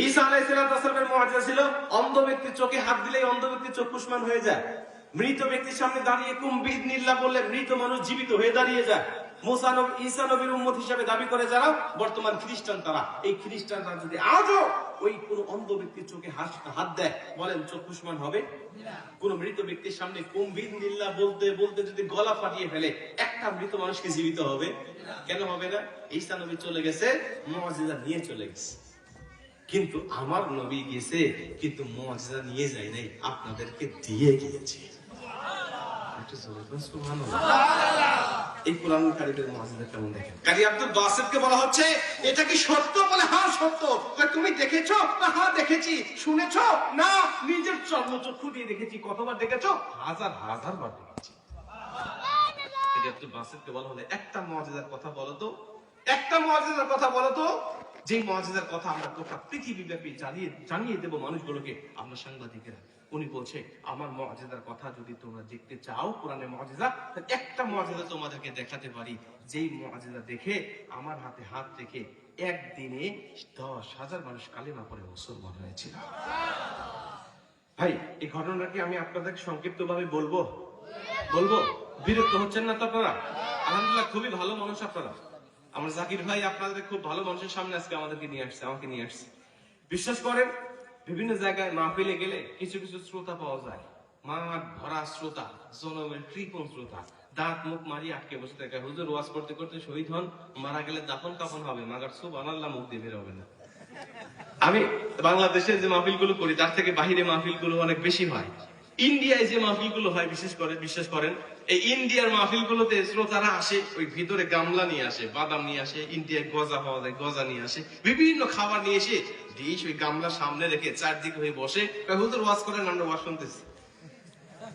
ঈসা আলাইহিস সালামের মুআজিজা ছিল অন্ধ ব্যক্তির চোখে হাত দিলেই অন্ধ ব্যক্তির চক্ষুষ্মান হয়ে যায়। মৃত ব্যক্তির সামনে দাঁড়িয়ে কুম বিইذনিল্লাহ বললে মৃত মানুষ জীবিত হয়ে দাঁড়িয়ে যায়। মুসা নবী ঈসা নবীর উম্মত হিসেবে দাবি করে যারা বর্তমান খ্রিস্টান, তারা এই খ্রিস্টানরা যদি আজও ওই কোন অন্ধ ব্যক্তির চোখে হাত দেয়, বলেন চক্ষুষ্মান হবে? কোন মৃত ব্যক্তির সামনে কুম বিইذনিল্লাহ বলতে বলতে যদি গলা ফাটিয়ে ফেলে, একটা মৃত মানুষকে জীবিত হবে? কেন হবে না? ঈসা নবী চলে গেছে, মুআজিজা নিয়ে চলে গেছে। কিন্তু আমার নবী গেছে, কিন্তু মুআজিজা নিয়ে যায় নাই, আপনাদেরকে দিয়ে গিয়েছে। এই কোরআনুল কারীমের মুআজিজা কেমন দেখেন। কারি আব্দুল বাসিতকে বলা হচ্ছে এটা কি সত্য? বলে হ্যাঁ সত্য। তুমি দেখেছো? হ্যাঁ দেখেছি। শুনেছো? না, নিজের চর্মচক্ষু দিয়ে দেখেছি। কতবার দেখেছো? হাজার হাজার বার দেখেছি। কারি আব্দুল বাসিতকে বলা হলে একটা মুআজিজার কথা বলো তো, একটা মুআজিজার কথা বলো তো, যে মুআজিজার কথা আমরা গোটা পৃথিবীব্যাপী জানিয়ে দেব মানুষগুলোকে। আমরা সাংবাদিকেরা, উনি বলছে আমার মুআজিজার কথা যদি তোমরা দেখতে চাও, কোরআনের মুআজিজা, তাহলে একটা মুআজিজা তোমাদেরকে দেখাতে পারি, যেই মুআজিজা দেখে আমার হাতে হাত রেখে একদিনে 10,000 মানুষ কালিমা পড়ে মুসলমান হয়েছিল। ভাই, এই ঘটনাটি আমি আপনাদেরকে সংক্ষিপ্তভাবে বলবো। বিরক্ত হচ্ছেন না তো আপনারা? আলহামদুলিল্লাহ, খুবই ভালো মানুষ আপনারা। আমার জাকির ভাই আপনাদের খুব ভালো মানুষের সামনে আজকে আমাকে নিয়ে আসছে। বিশ্বাস করেন, বিভিন্ন জায়গায় মাহফিলে গেলে কিছু কিছু শ্রোতা পাওয়া যায়, মাঠ ভরা শ্রোতা, জনমের কৃপণ শ্রোতা, দাঁত মুখ মারি আটকে বসে থাকে। হুজুর ওয়াজ করতে করতে শহীদ হন, মারা গেলে দাফন কাফন হবে, মাগার সুবহানাল্লাহ মুখ দিয়ে বের হবে না। আমি বাংলাদেশে যে মাহফিল গুলো করি তার থেকে বাহিরে মাহফিল গুলো অনেক বেশি হয়। ইন্ডিয়ায় যে মাহফিল গুলো হয়, বিশ্বাস করেন, এই ইন্ডিয়ার মাহফিল গুলোতে শ্রোতারা আসে, ওই ভিতরে গামলা নিয়ে আসে, বাদাম নিয়ে আসে, ইন্ডিয়ায় গজা পাওয়া যায়, গজা নিয়ে আসে, বিভিন্ন খাবার নিয়ে এসে ডিশ ওই গামলার সামনে রেখে চারদিকে হয়ে বসে, হুজুর ওয়াজ করেন, আমরা ওয়াজ শুনতেছি।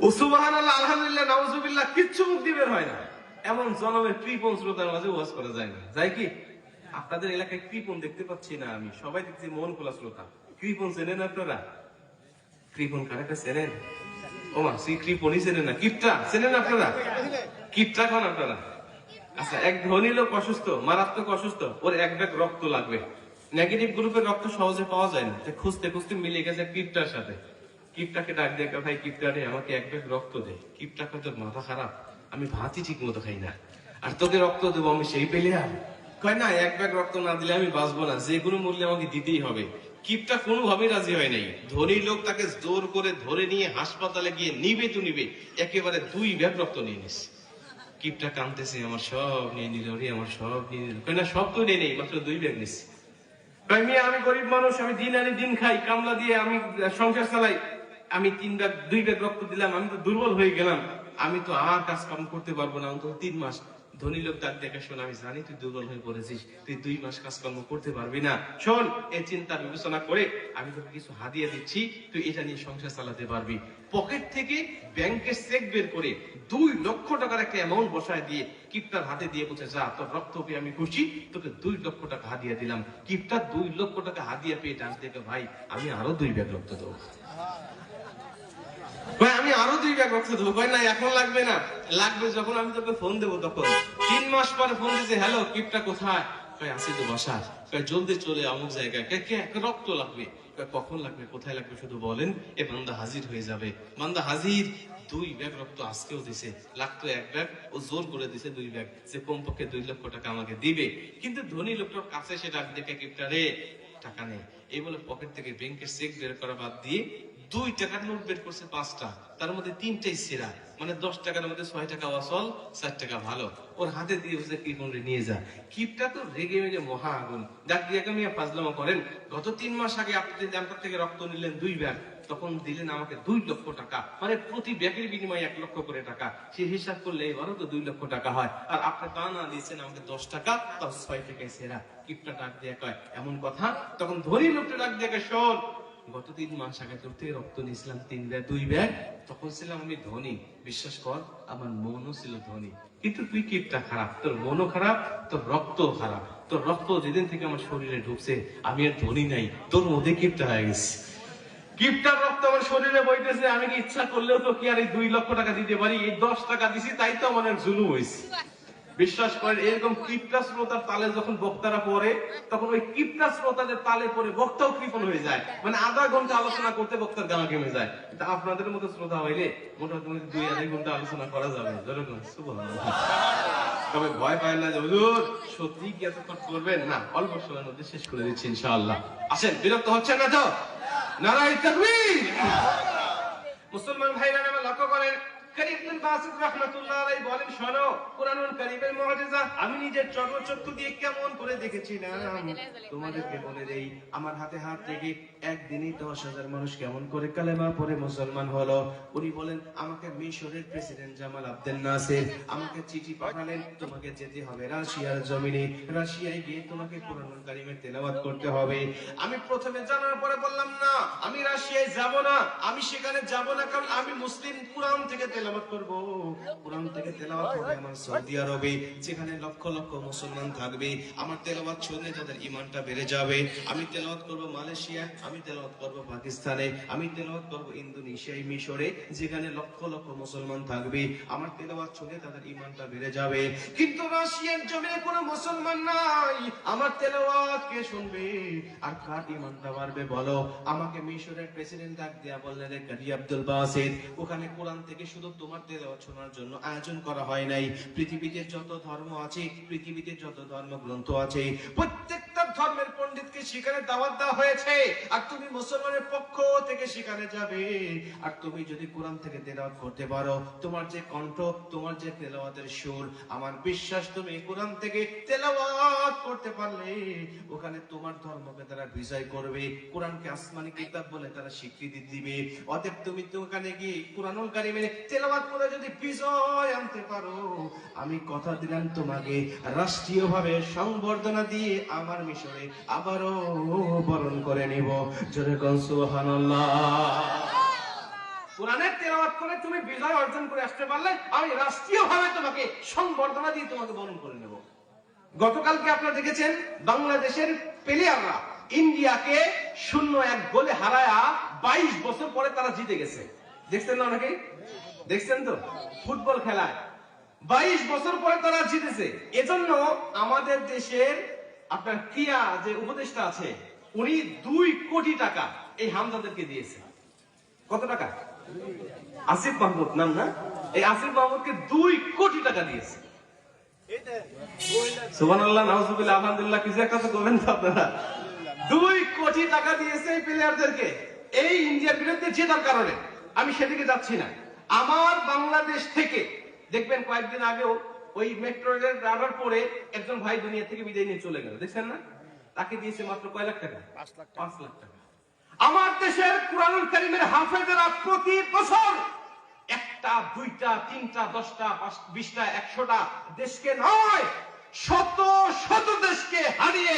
ও সুবহানাল্লাহ, আলহামদুলিল্লাহ, নাউজুবিল্লাহ, কিচ্ছু মুখ দিয়ে বের হয় না। এমন জনমের কৃপণ শ্রোতার মাঝে ওয়াজ করা যায় না। যায় কি? আপনাদের এলাকায় কৃপণ দেখতে পাচ্ছি না আমি, সবাই দেখছি মন খোলা শ্রোতা। কৃপণ চেনেন আপনারা? কৃপণ কারাকে চেনেন? ওমা, সেই কৃপণই চেনেন না? কিপটা চেনেন আপনারা? কিপটা খান আপনারা? আচ্ছা, এক ধনী লোক অসুস্থ, মারাত্মক অসুস্থ, ওর এক ব্যাগ রক্ত লাগবে। নেগেটিভ গ্রুপের রক্ত সহজে পাওয়া যায় না, খুঁজতে খুঁজতে মিলে গেছে কিপটার সাথে। কিপটাকে ডাক দিয়ে, ভাই কিপটা রে, আমাকে এক ব্যাগ রক্ত দে। কিপটা কয়, তোর মাথা খারাপ, আমি ভাতই ঠিক মতো খাই না, আর তোকে রক্ত দেবো আমি সেই পেলে? আর কয় না, এক ব্যাগ রক্ত না দিলে আমি বাঁচবো না, যে কোনো মূল্যে আমাকে দিতেই হবে। কিপটা কোনোভাবেই রাজি হয় নাই। ধনী লোক তাকে জোর করে ধরে নিয়ে হাসপাতালে গিয়ে নিবে একেবারে 2 ব্যাগ রক্ত নিয়ে নিস। কিপটা কাঁদতেছে, আমার সব নিয়ে নিল রে, আমার সব নিয়ে নিল। কয় না, সব তো নিয়ে নেই, মাত্র 2 ব্যাগ নিস। কয় মিয়া, আমি গরিব মানুষ, আমি দিন আনি দিন খাই, কামলা দিয়ে আমি সংসার চালাই, আমি 2 ব্যাগ রক্ত দিলাম, আমি তো দুর্বল হয়ে গেলাম, আমি তো আর কাজ কাম করতে পারবো না অন্তত 3 মাস। ধনী লোক ডাক দেখে, শোন, আমি জানি তুই দুর্বল হয়ে পড়েছিস, তুই 2 মাস কাজকর্ম করতে পারবি না। শোন, এই চিন্তা বিবেচনা করে আমি তোকে কিছু হাদিয়া দিচ্ছি, তুই এটা নিয়ে সংসার চালাতে পারবি। পকেট থেকে ব্যাংকের চেক বের করে 2 লক্ষ টাকার একটা অ্যামাউন্ট বসায় দিয়ে কিপটার হাতে দিয়ে বলছে, যা, তোর রক্ত পেয়ে আমি খুশি, তোকে 2 লক্ষ টাকা হাদিয়া দিলাম। কিপটা 2 লক্ষ টাকা হাদিয়া পেয়ে ডাক দেখে, ভাই আমি আরো 2 ব্যাগ রক্ত দেবো। আমি আরো 2 ব্যাগ রক্ত দেবো। কয় না, এখন লাগবে না, লাগবে যখন আমি তোকে ফোন দেবো তখন। 3 মাস পরে ফোন দিয়েছে, হ্যালো, কিপটা কোথায়? কয়, আছি তো বাসায়। কয়, জলদি চলে অমুক জায়গায়। রক্ত লাগবে। কখন লাগবে, কোথায় লাগবে, শুধু বলেন, এ বান্দা হাজির হয়ে যাবে। বান্দা হাজির। 2 ব্যাগ রক্ত আজকেও দিছে, লাগতো 1 ব্যাগ, ও জোর করে দিছে 2 ব্যাগ, যে কমপক্ষে 2 লক্ষ টাকা আমাকে দিবে। কিন্তু ধনী লোকটার কাছে সে ডাক দেখে, কিপটা রে, টাকা নেই। এই বলে পকেট থেকে ব্যাংকের চেক বের করা বাদ দিয়ে 2 টাকার নোট বের করছে 5টা, তার মধ্যে 3টাই সেরা, মানে 10 টাকার মধ্যে 6 টাকা অসল, 4 টাকা ভালো। ওর হাতে দিয়ে বসে, কিপন রে নিয়ে যা। কিপটা তো রেগে মেগে মহা আগুন, ডাক দিয়ে, মিয়া ফাজলামা করেন, গত 3 মাস আগে আপনি আমার থেকে রক্ত নিলেন 2 ব্যাগ, তখন দিলেন আমাকে 2 লক্ষ টাকা, মানে প্রতি ব্যাগের বিনিময়ে 1 লক্ষ করে টাকা। সে হিসাব করলে এবারও তো 2 লক্ষ টাকা হয়, আর আপনি তা না দিয়েছেন আমাকে 10 টাকা, তাও 6 টাকায় সেরা। কিপটা ডাক দিয়ে কয়, এমন কথা? তখন ধনী লোকটা ডাক দিয়ে, শোন, গত 3 মাস আগে তোর থেকে রক্ত নিয়েছিলাম 2 ব্যাগ, তখন ছিলাম আমি ধনী, বিশ্বাস কর, আমার মনও ছিল ধনী। কিন্তু তুই কিপটা খারাপ, তোর মনও খারাপ, তোর রক্ত খারাপ। তোর রক্ত যেদিন থেকে আমার শরীরে ঢুকছে, আমি আর ধনী নাই, তোর মধ্যে কিপটা হয়ে গেছে। কিপটার রক্ত আমার শরীরে বইতেছে, আমি কি ইচ্ছা করলেও তো কি আর এই 2 লক্ষ টাকা দিতে পারি? এই 10 টাকা দিছি, তাই তো আমার জুলুম হয়েছে। বিশ্বাস করেন এরকম কিপটা শ্রোতার তালে যখন বক্তারা পড়ে তখন ওই কিপটা শ্রোতাদের তালে পড়ে বক্তাও কৃপণ হয়ে যায়, মানে আধা ঘন্টা আলোচনা করতে বক্তার গানা কেমে যায়। কিন্তু আপনাদের মতো শ্রোতা হইলে মোটামুটি 2-2.5 ঘন্টা আলোচনা করা যাবে। যেরকম সুবহানাল্লাহ। তবে ভয় পায় না যে হুজুর সত্যি কি এতক্ষণ করবেন, না অল্প সময়ের মধ্যে শেষ করে দিচ্ছি ইনশাআল্লাহ। আসেন, বিরক্ত হচ্ছেন না তো? নারায়ে তাকবীর। মুসলমান ভাইরা আমার লক্ষ্য করেন, কারী ইবনে বাসিত রাহমাতুল্লাহ আলাইহি বলেন, শোনো কুরআনুল কারীমের মুআজিজা আমি নিজের চক্ষু দিয়ে কেমন করে দেখেছিলাম তোমাদেরকে বলে দেই। আমার হাতে হাত থেকে একদিনই 10,000 মানুষ কেমন করে কালেমা পড়ে মুসলমান হলো। উনি বলেন, আমাকে মিশরের প্রেসিডেন্ট জামাল আব্দেল নাসির আমাকে চিঠি পাঠালেন, তোমাকে যেতে হবে রাশিয়ার জমিনে, রাশিয়ায় গিয়ে তোমাকে কুরআনুল কারীমের তেলাওয়াত করতে হবে। আমি প্রথমে জানার পরে বললাম না, আমি রাশিয়ায় যাব না, আমি সেখানে যাব না, কারণ আমি মুসলিম কুরআন থেকে তেলাওয়াত করব। কুরআন থেকে তেলাওয়াত হবে আমার সৌদি আরবে, যেখানে লক্ষ লক্ষ মুসলমান থাকবে। আমার তেলাওয়াত শুনে তাদের ঈমানটা বেড়ে যাবে। আমি তেলাওয়াত করব মালয়েশিয়া, আমি তেলাওয়াত করব পাকিস্তানে, আমি তেলাওয়াত করব ইন্দোনেশিয়ায়, মিশরে, যেখানে লক্ষ লক্ষ মুসলমান থাকবে। আমার তেলাওয়াত শুনে তাদের ঈমানটা বেড়ে যাবে। কিন্তু রাশিয়ার জমিনে কোনো মুসলমান নাই, আমার তেলাওয়াত কে শুনবে আর কার ঈমানটা বাড়বে বলো? আমাকে মিশরের প্রেসিডেন্ট ডাক দিয়া বললেন, রে কারি আব্দুল বাসিত, ওখানে কোরআন থেকে শুধু তোমার তেলাওয়াত শোনার জন্য আয়োজন করা হয় নাই। পৃথিবীতে যত ধর্ম আছে, পৃথিবীতে যত ধর্মগ্রন্থ আছে, প্রত্যেকটা ধর্মের পণ্ডিতকে সেখানে দাওয়াত দেওয়া হয়েছে। আর তুমি মুসলমানের পক্ষ থেকে সেখানে যাবে। আর তুমি যদি কোরআন থেকে তেলাওয়াত করতে পারো, তোমার যে কণ্ঠ, তোমার যে তেলাওয়াতের সুর, আমার বিশ্বাস তুমি কোরআন থেকে তেলাওয়াত করতে পারলে ওখানে তোমার ধর্মকে তারা বিজয় করবে, কোরআনকে আসমানি কিতাব বলে তারা স্বীকৃতি দিবে। অতএব তুমি তো ওখানে গিয়ে কুরআনুল কারীমের তেলাওয়াত করে যদি বিজয় আনতে পারো, আমি কথা দিলাম তোমাকে রাষ্ট্রীয়ভাবে সংবর্ধনা দিয়ে আমার মিশরে আবারও বরণ করে নিব। জোরে কোন সুবহানাল্লাহ। কোরআনের তেলাওয়াত করে তুমি বিজয় অর্জন করে আসতে পারলে আমি রাষ্ট্রীয়ভাবে তোমাকে সংবর্ধনা দিয়ে তোমাকে বরণ করে নেব। গতকালকে আপনারা দেখেছেন বাংলাদেশের প্লেয়াররা ইন্ডিয়াকে 0-1 গোলে হারায়া 22 বছর পরে তারা জিতে গেছে। দেখছেন না অনেকে? দেখছেন তো? ফুটবল খেলায় 22 বছর পরে তারা জিতেছে। এজন্য আমাদের দেশের আপনার ক্রিয়া যে উপদেষ্টা আছে, উনি 2 কোটি টাকা এই হামজাদেরকে দিয়েছে। কত টাকা? আসিফ মাহমুদ নাম না? এই আসিফ মাহমুদকে 2 কোটি টাকা দিয়েছে। সুবহানাল্লাহ, নাউজুবিল্লাহ, আলহামদুলিল্লাহ, কিছু একটা তো করবেন তো আপনারা। 2 কোটি টাকা দিয়েছে এই প্লেয়ারদেরকে এই ইন্ডিয়ার বিরুদ্ধে জেতার কারণে। আমি সেদিকে যাচ্ছি না। আমার বাংলাদেশ থেকে দেখবেন কয়েকদিন আগেও ওই মেট্রো রেলের রাডার পরে একজন ভাই দুনিয়া থেকে বিদায় নিয়ে চলে গেল, দেখছেন না? তাকে দিয়েছে মাত্র কয় লাখ টাকা? 5 লাখ টাকা। আমার দেশের কুরআনুল কারীমের হাফেজেরা প্রতি বছর 1টা 2টা 3টা 10টা 20টা 100টা দেশকে নয়, শত শত দেশকে হারিয়ে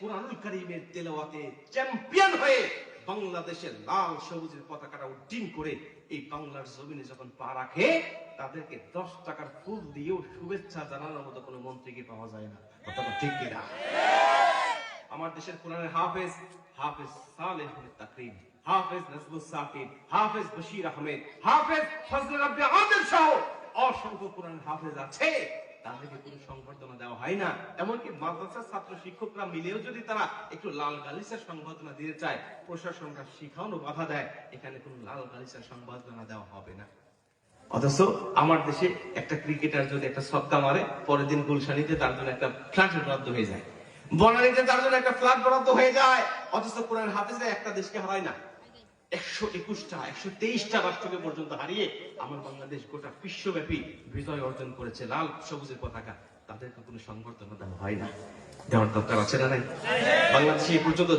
কুরআনুল কারীমের তেলাওয়াতে চ্যাম্পিয়ন হয়ে বাংলাদেশের লাল সবুজের পতাকাটা উড্ডীন করে এই বাংলার জমিনে যখন পা রাখে, তাদেরকে 10 টাকার ফুল দিয়েও শুভেচ্ছা জানানোর মতো কোনো মন্ত্রীকে পাওয়া যায় না। কথা ঠিক কিনা? আমার দেশের কোরআনের হাফেজ সালেহ তাকরিম, হাফেজ নাজমুস সাকিব, হাফেজ বশির আহমেদ, হাফেজ ফজলে রাব্বি আদিল সহ অসংখ্য কোরআনের হাফেজ আছে, তাদেরকে কোনো সংবর্ধনা দেওয়া হয় না। এমনকি মাদ্রাসার ছাত্র শিক্ষকরা মিলেও যদি তারা একটু লাল গালিচার সংবর্ধনা দিতে চায়, প্রশাসনরা শিখানো বাধা দেয়, এখানে কোনো লাল গালিচার সংবর্ধনা দেওয়া হবে না। অথচ আমার দেশে একটা ক্রিকেটার যদি একটা ছক্কা মারে, পরের দিন গুলশানিতে তার জন্য একটা ফ্ল্যাট বরাদ্দ হয়ে যায়, বনানীতে তার জন্য একটা ফ্ল্যাট বরাদ্দ হয়ে যায়। অথচ কোরআনের হাফেজরা একটা দেশকে হারায় না, 121টা 123টা রাষ্ট্রকে পর্যন্ত হারিয়ে আমার বাংলাদেশ গোটা বিশ্বব্যাপী বিজয় অর্জন করেছে লাল সবুজের পতাকা। তাদেরকে কোনো সংবর্ধনা দেওয়া হয় না। দেওয়ার দরকার আছে না নাই? বাংলাদেশে এই পর্যন্ত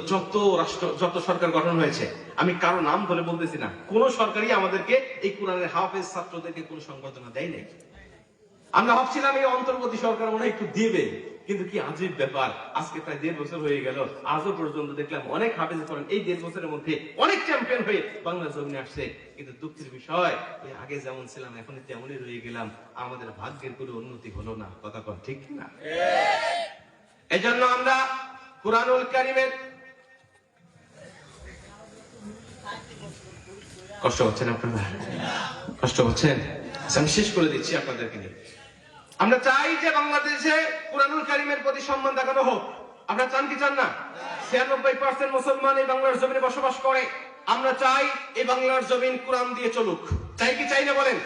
যত সরকার গঠন হয়েছে, আমি কারো নাম ধরে বলতেছি না, কোন সরকারই আমাদেরকে এই কোরআনের হাফেজ ছাত্রদেরকে কোনো সংবর্ধনা দেয় নাই। আমরা ভাবছিলাম এই অন্তর্বর্তী সরকার মনে হয় একটু দিবে, কিন্তু কি আজীব ব্যাপার, আজকে প্রায় 1.5 বছর হয়ে গেল, আজও পর্যন্ত দেখলাম অনেক হাফেজ করেন এই 1.5 বছরের মধ্যে অনেক চ্যাম্পিয়ন হয়ে বাংলা জমিনে আসছে। কিন্তু দুঃখের বিষয়, ওই আগে যেমন ছিলাম এখন তেমনই রয়ে গেলাম, আমাদের ভাগ্যের কোনো উন্নতি হলো না। কথা কন ঠিক না? এই জন্য আমরা কুরআনুল কারীমের কষ্ট হচ্ছেন আপনারা? কষ্ট হচ্ছেন? আমি শেষ করে দিচ্ছি আপনাদেরকে নিয়ে। আমরা চাই যে বাংলাদেশে কুরআনুল কারীমের প্রতি সম্মান দেখানো হোক। আমরা চান কি চান না? 96% মুসলমান এই বাংলার জমিনে বসবাস করে। আমরা চাই এই বাংলার জমিন কোরআন দিয়ে চলুক। চাই কি চাই না বলেন?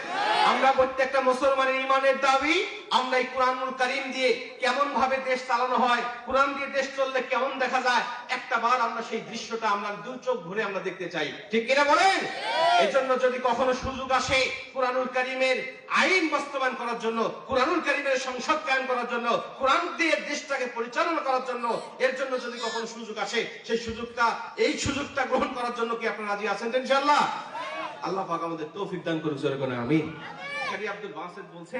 আমরা প্রত্যেকটা মুসলমানের ঈমানের দাবি, আমরা এই কুরআনুল কারীম দিয়ে কেমন ভাবে দেশ চালানো হয়, কোরআন দিয়ে দেশ চললে কেমন দেখা যায়, একটা বার আমরা সেই দৃশ্যটা আমরা দু চোখ ভরে আমরা দেখতে চাই। ঠিক কিনা বলেন? এজন্য যদি কখনো সুযোগ আসে কুরআনুল কারীমের আইন বাস্তবায়ন করার জন্য, কুরআনুল কারীমের সংসদ কায়েম করার জন্য, কোরআন দিয়ে দেশটাকে পরিচালনা করার জন্য, এর জন্য যদি কখনো সুযোগ আসে, সেই সুযোগটা গ্রহণ করার জন্য কি আপনারা রাজি আছেন ইনশাআল্লাহ? আল্লাহ পাক আমাদের তৌফিক দান করুক, জোরে করে আমিন। কারি আব্দুল বাসেত বলছে,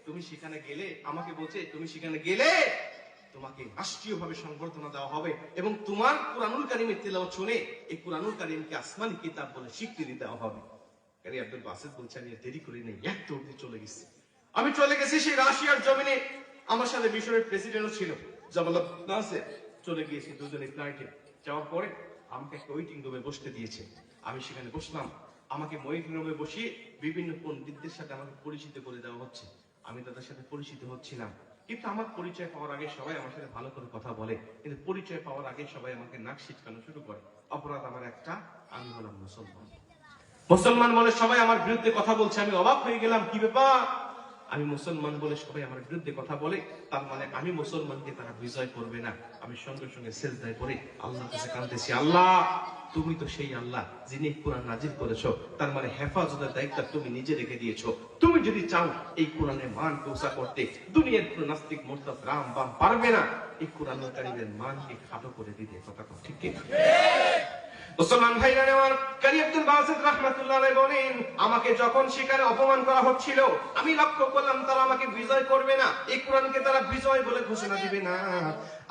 তুমি সেখানে গেলে, আমাকে বলছে তুমি সেখানে গেলে তোমাকে রাষ্ট্রীয়ভাবে সংবর্ধনা দেওয়া হবে এবং তোমার কুরআনুল কারীমের তিলাওয়াত শুনে এই কুরআনুল কারীমকে আসমানি কিতাব বলে স্বীকৃতি দেওয়া হবে। কারি আব্দুল বাসেত বলছে, আমি দেরি করি নাই, এত অবধি চলে গেছি। আমি চলে গেছি সেই রাশিয়ার জমিনে। আমার সাথে মিশরের প্রেসিডেন্টও ছিল, জামাল আব্দুল নাসের। চলে গিয়েছি দুজনে ফ্লাইটে। যাওয়ার পরে আমাকে একটা ওয়েটিং রুমে বসতে দিয়েছে। আমি সেখানে বসলাম। আমাকে ওয়েটিং রুমে বসিয়ে বিভিন্ন পণ্ডিতদের সাথে আমাকে পরিচিত করে দেওয়া হচ্ছে। আমি তাদের সাথে পরিচিত হচ্ছিলাম, কিন্তু আমার পরিচয় পাওয়ার আগে সবাই আমার সাথে ভালো করে কথা বলে, কিন্তু পরিচয় পাওয়ার আগে সবাই আমাকে নাক সিটকানো শুরু করে। অপরাধ আমার একটা, আমি হলাম মুসলমান। মুসলমান বলে সবাই আমার বিরুদ্ধে কথা বলছে। আমি অবাক হয়ে গেলাম, কি ব্যাপার? আমি মুসলমান বলে সবাই আমার বিরুদ্ধে কথা বলে, তার মানে আমি মুসলমানকে তারা বিজয় করবে না। আমি সঙ্গে সঙ্গে সিজদায় পড়ে আল্লাহর কাছে কাঁদতেছি, আল্লাহ তুমি তো সেই আল্লাহ যিনি কোরআন নাজিল করেছো, তার মানে হেফাজতের দায়িত্ব তুমি নিজে রেখে দিয়েছো। তুমি যদি চাও এই কোরআনের মান প্রচার করতে, দুনিয়ার কোন নাস্তিক মুরতাদ রাম বাম পারবে না এই কোরআনুল কারীমের মানকে খাটো করে দিতে। কথা ঠিক কি? মুসলমান ভাইরা আমার, কারি আব্দুল বাসেত রাহমাতুল্লাহ আলাইহি বলেন, আমাকে যখন সেখানে অপমান করা হচ্ছিল, আমি লক্ষ্য করলাম তারা আমাকে বিজয় করবে না, এই কোরআনকে তারা বিজয় বলে ঘোষণা দিবে না।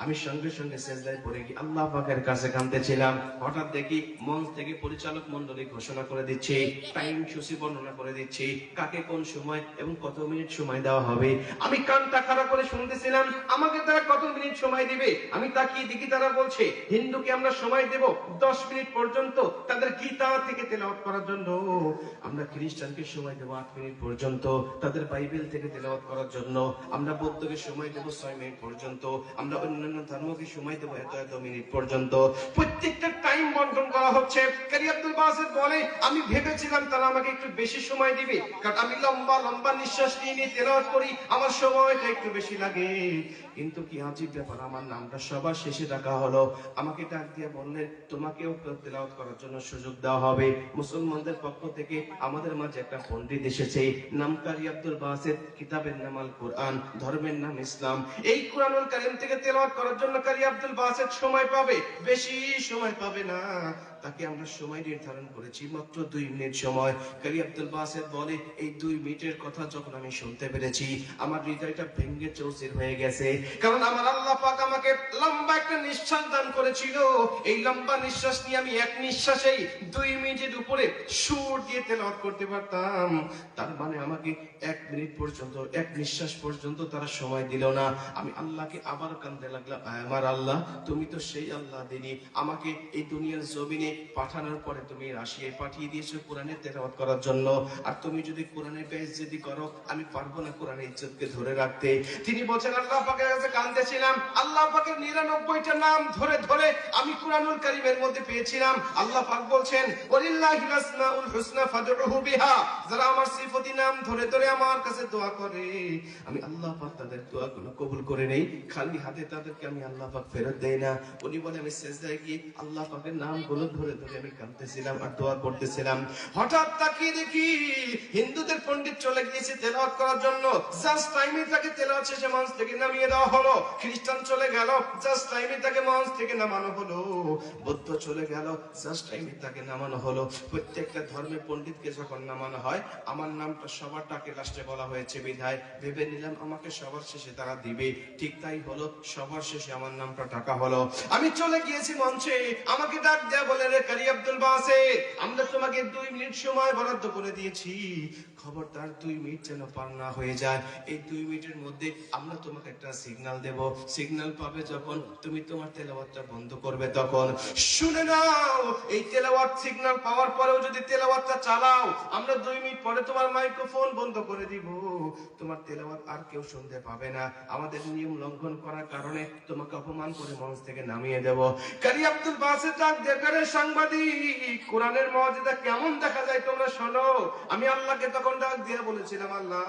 আমি সঙ্গে সঙ্গে সিজদায় পড়ে গিয়ে আল্লাহ পাকের কাছে কাঁদতেছিলাম। হঠাৎ দেখি মঞ্চ থেকে পরিচালক মণ্ডলী ঘোষণা করে দিচ্ছে, টাইম সূচি বর্ণনা করে দিচ্ছে, কাকে কোন সময় এবং কত মিনিট সময় দেওয়া হবে। আমি কানটা খাড়া করে শুনতেছিলাম, আমাকে তারা কত মিনিট সময় দিবে। আমি তাকিয়ে দেখি তারা বলছে, হিন্দুকে আমরা সময় দেব 10 মিনিট পর্যন্ত তাদের গীতা থেকে তেলাওয়াত করার জন্য, আমরা খ্রিস্টানকে সময় দেব 8 মিনিট পর্যন্ত তাদের বাইবেল থেকে তেলাওয়াত করার জন্য, আমরা বৌদ্ধকে সময় দেব 6 মিনিট পর্যন্ত, আমরা অন্যান্য ধর্মকে সময় দেব এত মিনিট পর্যন্ত। প্রত্যেকটা টাইম বন্টন করা হচ্ছে। কারি আব্দুল বাসেত বলে, আমি ভেবেছিলাম তারা আমাকে একটু বেশি সময় দিবে, কারণ আমি লম্বা লম্বা নিঃশ্বাস নিয়ে তেলাওয়াত করি, আমার সময়টা একটু বেশি লাগে। কিন্তু কি আজীব ব্যাপার, আমার নামটা সবার শেষে ডাকা হলো। আমাকে ডাক দিয়ে বললেন, তোমাকেও তেলাওয়াত করার জন্য সুযোগ দেওয়া হবে। মুসলমানদের পক্ষ থেকে আমাদের মাঝে একটা পণ্ডিত এসেছে, নাম কারি আব্দুল বাসেত, কিতাবের নাম আল কোরআন, ধর্মের নাম ইসলাম। এই কোরআনুল কারীম থেকে তেলাওয়াত করার জন্য কারি আব্দুল বাসেত সময় পাবে, বেশি সময় পাবে না। তাকে আমরা সময় নির্ধারণ করেছি মাত্র 2 মিনিট সময়। কারি আব্দুল বাসেত বলে, এই 2 মিনিটের কথা যখন আমি শুনতে পেরেছি, আমার হৃদয়টা ভেঙে চৌচির হয়ে গেছে। কারণ আমার আল্লাহ পাক আমাকে লম্বা একটা নিঃশ্বাস দান করেছিল। এই লম্বা নিঃশ্বাস নিয়ে আমি এক নিঃশ্বাসেই 2 মিনিটের উপরে সুর দিয়ে তেলাওয়াত করতে পারতাম। তার মানে আমাকে 1 মিনিট পর্যন্ত, 1 নিঃশ্বাস পর্যন্ত তারা সময় দিল না। আমি আল্লাহকে আবার কাঁদতে লাগলাম, আমার আল্লাহ তুমি তো সেই আল্লাহ যিনি আমাকে এই দুনিয়ার জমিনে পাঠানোর পরে তুমি রাশিয়ায় পাঠিয়ে দিয়েছো কোরআনের তেলাওয়াত করার জন্য। আর তুমি যদি কোরআনের বেইজ্জতি করো, আমি পারবো না কোরআনের ইজ্জতকে ধরে রাখতে। তিনি বলেন, আল্লাহ পাকের কাছে কাঁদতেছিলাম, আল্লাহ পাকের 99টা নাম ধরে ধরে আমি কোরআনুল কারীমের মধ্যে পেয়েছিলাম। আল্লাহ পাক বলছেন, ওয়ালিল্লাহিল আসমাউল হুসনা ফাদউহু বিহা, যারা আমার সিফাতি নাম ধরে ধরে আমার কাছে দোয়া করে, আমি আল্লাহ পাক তাদের দোয়াগুলো কবুল করে নেই, খালি হাতে তাদেরকে আমি আল্লাহ পাক ফেরত দেই না। উনি বলে, আমি সিজদায় গিয়ে আল্লাহ পাকের নামগুলো ধরে ধরে আমি কাঁদতেছিলাম আর দোয়া করতেছিলাম। হঠাৎ তাকিয়ে দেখি হিন্দুদের পণ্ডিত চলে গিয়েছে তেলাওয়াত করার জন্য। জাস্ট টাইমে তাকে তেলাওয়াত শেষে মঞ্চ থেকে নামিয়ে দেওয়া হলো। খ্রিস্টান চলে গেল, জাস্ট টাইমে তাকে মঞ্চ থেকে নামানো হলো। বৌদ্ধ চলে গেল, জাস্ট টাইমে তাকে নামানো হলো। প্রত্যেকটা ধর্মের পণ্ডিতকে যখন নামানো হয়, আমার নামটা সবার ডাকে লাস্টে বলা হয়েছে বিধায় ভেবে নিলাম আমাকে সবার শেষে তারা দিবে। ঠিক তাই হলো, সবার শেষে আমার নামটা ডাকা হলো। আমি চলে গিয়েছি মঞ্চে, আমাকে ডাক দেয়া বলে, রে কারি আব্দুল বাসিত, আমরা তোমাকে 2 মিনিট সময় বরাদ্দ করে দিয়েছি, খবরদার 2 মিনিট যেন পার না হয়ে যায়। এই 2 মিনিটের মধ্যে আমরা তোমাকে একটা সিগন্যাল দেব, সিগন্যাল পাবে যখন তুমি তোমার তেলাওয়াতটা বন্ধ করবে তখন শুনে নাও, এই তেলাওয়াত সিগন্যাল পাওয়ার পরেও যদি তেলাওয়াতটা চালাও, আমরা 2 মিনিট পরে তোমার মাইক্রোফোন বন্ধ করে দিব, তোমার তেলাওয়াত আর কেউ শুনতে পাবে না। আমাদের নিয়ম লঙ্ঘন করার কারণে তোমাকে অপমান করে মঞ্চ থেকে নামিয়ে দেব। কারি আব্দুল বাসিত ডাক দেখারে সাংবাদিক, কোরআনের মুআজিজা কেমন দেখা যায় তোমরা শোনো। আমি আল্লাহকে তখন ডাক দিয়ে বলেছিলাম, আল্লাহ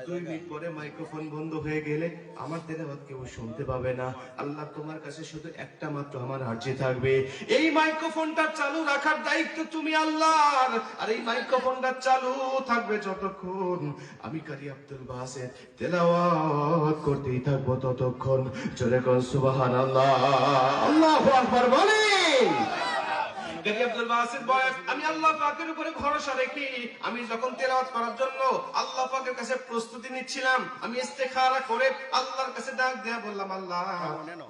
2 মিনিট পরে মাইক্রোফোন বন্ধ হয়ে গেলে আমার তেলাওয়াত কেউ শুনতে পাবে না। আল্লাহ তোমার কাছে শুধু একটা মাত্র আমার আরজি থাকবে, এই মাইক্রোফোনটা চালু রাখার দায়িত্ব তুমি আল্লাহর, আর এই মাইক্রোফোনটা চালু থাকবে যতক্ষণ আমি কারি আব্দুল বাসিত তেলাওয়াত করতেই থাকবো ততক্ষণ। জোরে কোন সুবহানাল্লাহ, আল্লাহু আকবার বলেন। কারি আব্দুল বাসিত বলে, আমি আল্লাহ পাকের উপরে ভরসা রেখে আমি যখন তেলাওয়াত করার জন্য আল্লাহ পাকের কাছে প্রস্তুতি নিচ্ছিলাম, আমি ইস্তেখারা করে আল্লাহর কাছে ডাক দিয়ে বললাম, আল্লাহ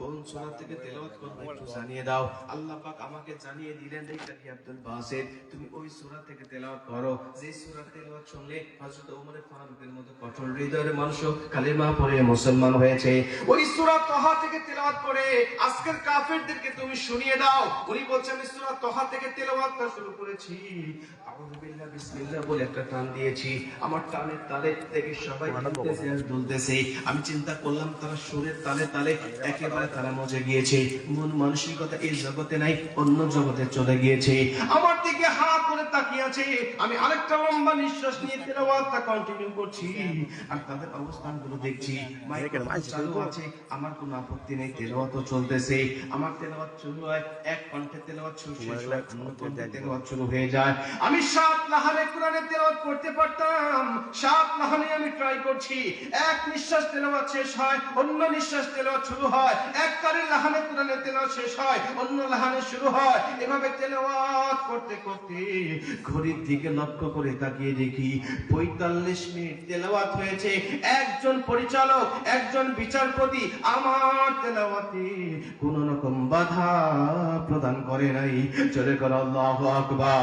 কোন সূরা থেকে তেলাওয়াত করব একটু জানিয়ে দাও। আল্লাহ পাক আমাকে জানিয়ে দিলেন, এই কারি আব্দুল বাসিত তুমি ওই সূরা থেকে তেলাওয়াত করো যে সূরা তেলাওয়াত শুনলে হযরত ওমর ফারুকের মতো কঠোর হৃদয়ের মানুষ কালিমা পড়ে মুসলমান হয়েছে। ওই সূরা তাহা থেকে তেলাওয়াত করে আজকের কাফেরদেরকে তুমি শুনিয়ে দাও। উনি বলছেন আমি সূরা তাহা থেকে তেলাওয়াতটা শুরু করেছি, আউযু বিল্লাহ বিসমিল্লাহ বলে একটা টান দিয়েছি, আমার টানের তালে থেকে সবাই দুলতেছে আর দুলতেছে। আমি চিন্তা করলাম তারা সুরের তালে তালে একেবারে তারা মজে গিয়েছে, মন মানসিকতা এই জগতে নাই, অন্য জগতে চলে গিয়েছে। আমার দিকে হাত করে তাকিয়ে আছে, আমি আরেকটা লম্বা নিঃশ্বাস নিয়ে তেলাওয়াতটা কন্টিনিউ করছি, আর তাদের অবস্থানগুলো দেখছি। মাইক্রোফোন চালু আছে, আমার কোনো আপত্তি নেই, তেলাওয়াতও চলতেছে। আমার তেলাওয়াত শুরু হয়, এক কণ্ঠে তেলাওয়াত শুরু হয়ে যায়। আমি 7 লাহানে কোরআনের তেলাওয়াত করতে পারতাম, 7 লাহানে আমি ট্রাই করছি। এক নিঃশ্বাস তেলাওয়াত শেষ হয়, অন্য নিঃশ্বাস তেলাওয়াত শুরু হয়, এক তারের লাহানে কোরআনের তেলাওয়াত শেষ হয়, অন্য লাহানে শুরু হয়। এভাবে তেলাওয়াত করতে করতে ঘড়ির দিকে লক্ষ্য করে তাকিয়ে দেখি 45 মিনিট তেলাওয়াত হয়েছে। একজন পরিচালক, একজন বিচারপতি আমার তেলাওয়াতে কোন রকম বাধা প্রদান করে নাই। চলে কর আল্লাহু আকবার।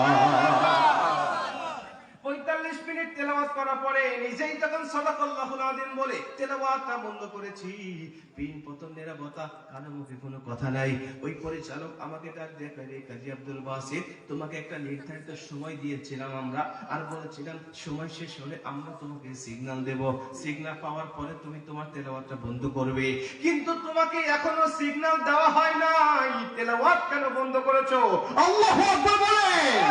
45 মিনিট তেলাওয়াত করার পরে নিজেই যখন সাদাকাল্লাহুল আযীম বলে তেলাওয়াতটা বন্ধ করেছি, পিন পতন নিরাপত্তা, কানে মুখে কোনো কথা নাই। ওই পরিচালক আমাকে ডাক দিয়ে কয়, কাজী আব্দুল বাসিত তোমাকে একটা নির্ধারিত সময় দিয়েছিলাম আমরা, আর বলেছিলাম সময় শেষ হলে আমরা তোমাকে সিগন্যাল দেব, সিগন্যাল পাওয়ার পরে তুমি তোমার তেলাওয়াতটা বন্ধ করবে, কিন্তু তোমাকে এখনো সিগন্যাল দেওয়া হয় নাই, তেলাওয়াত কেন বন্ধ করেছো? আল্লাহু আকবার বলেন।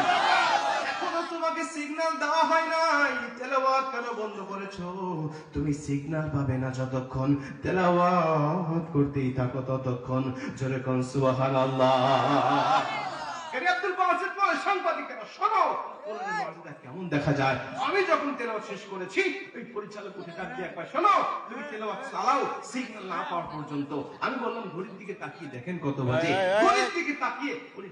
এখনো তোমাকে সিগন্যাল দেওয়া হয় নাই, তেলাওয়াত কেন বন্ধ করেছো? তুমি সিগন্যাল পাবে না যতক্ষণ তেলাওয়াত করতেই থাকো ততক্ষণ। জোরে কোন সুবহানাল্লাহ। কারি আব্দুল বাসিত বলে, সাংবাদিকেরা শোনো কোরআনের মুআজিজা কেমন দেখা যায়। আমি যখন তেলাওয়াত শেষ করেছি, ওই পরিচালক উঠে ডাক দিয়ে একবার, শোনো তুমি তেলাওয়াত চালাও সিগন্যাল না পাওয়া পর্যন্ত। আমি বললাম ঘড়ির দিকে তাকিয়ে দেখেন কত বাজে। ঘড়ির দিকে তাকিয়ে উনি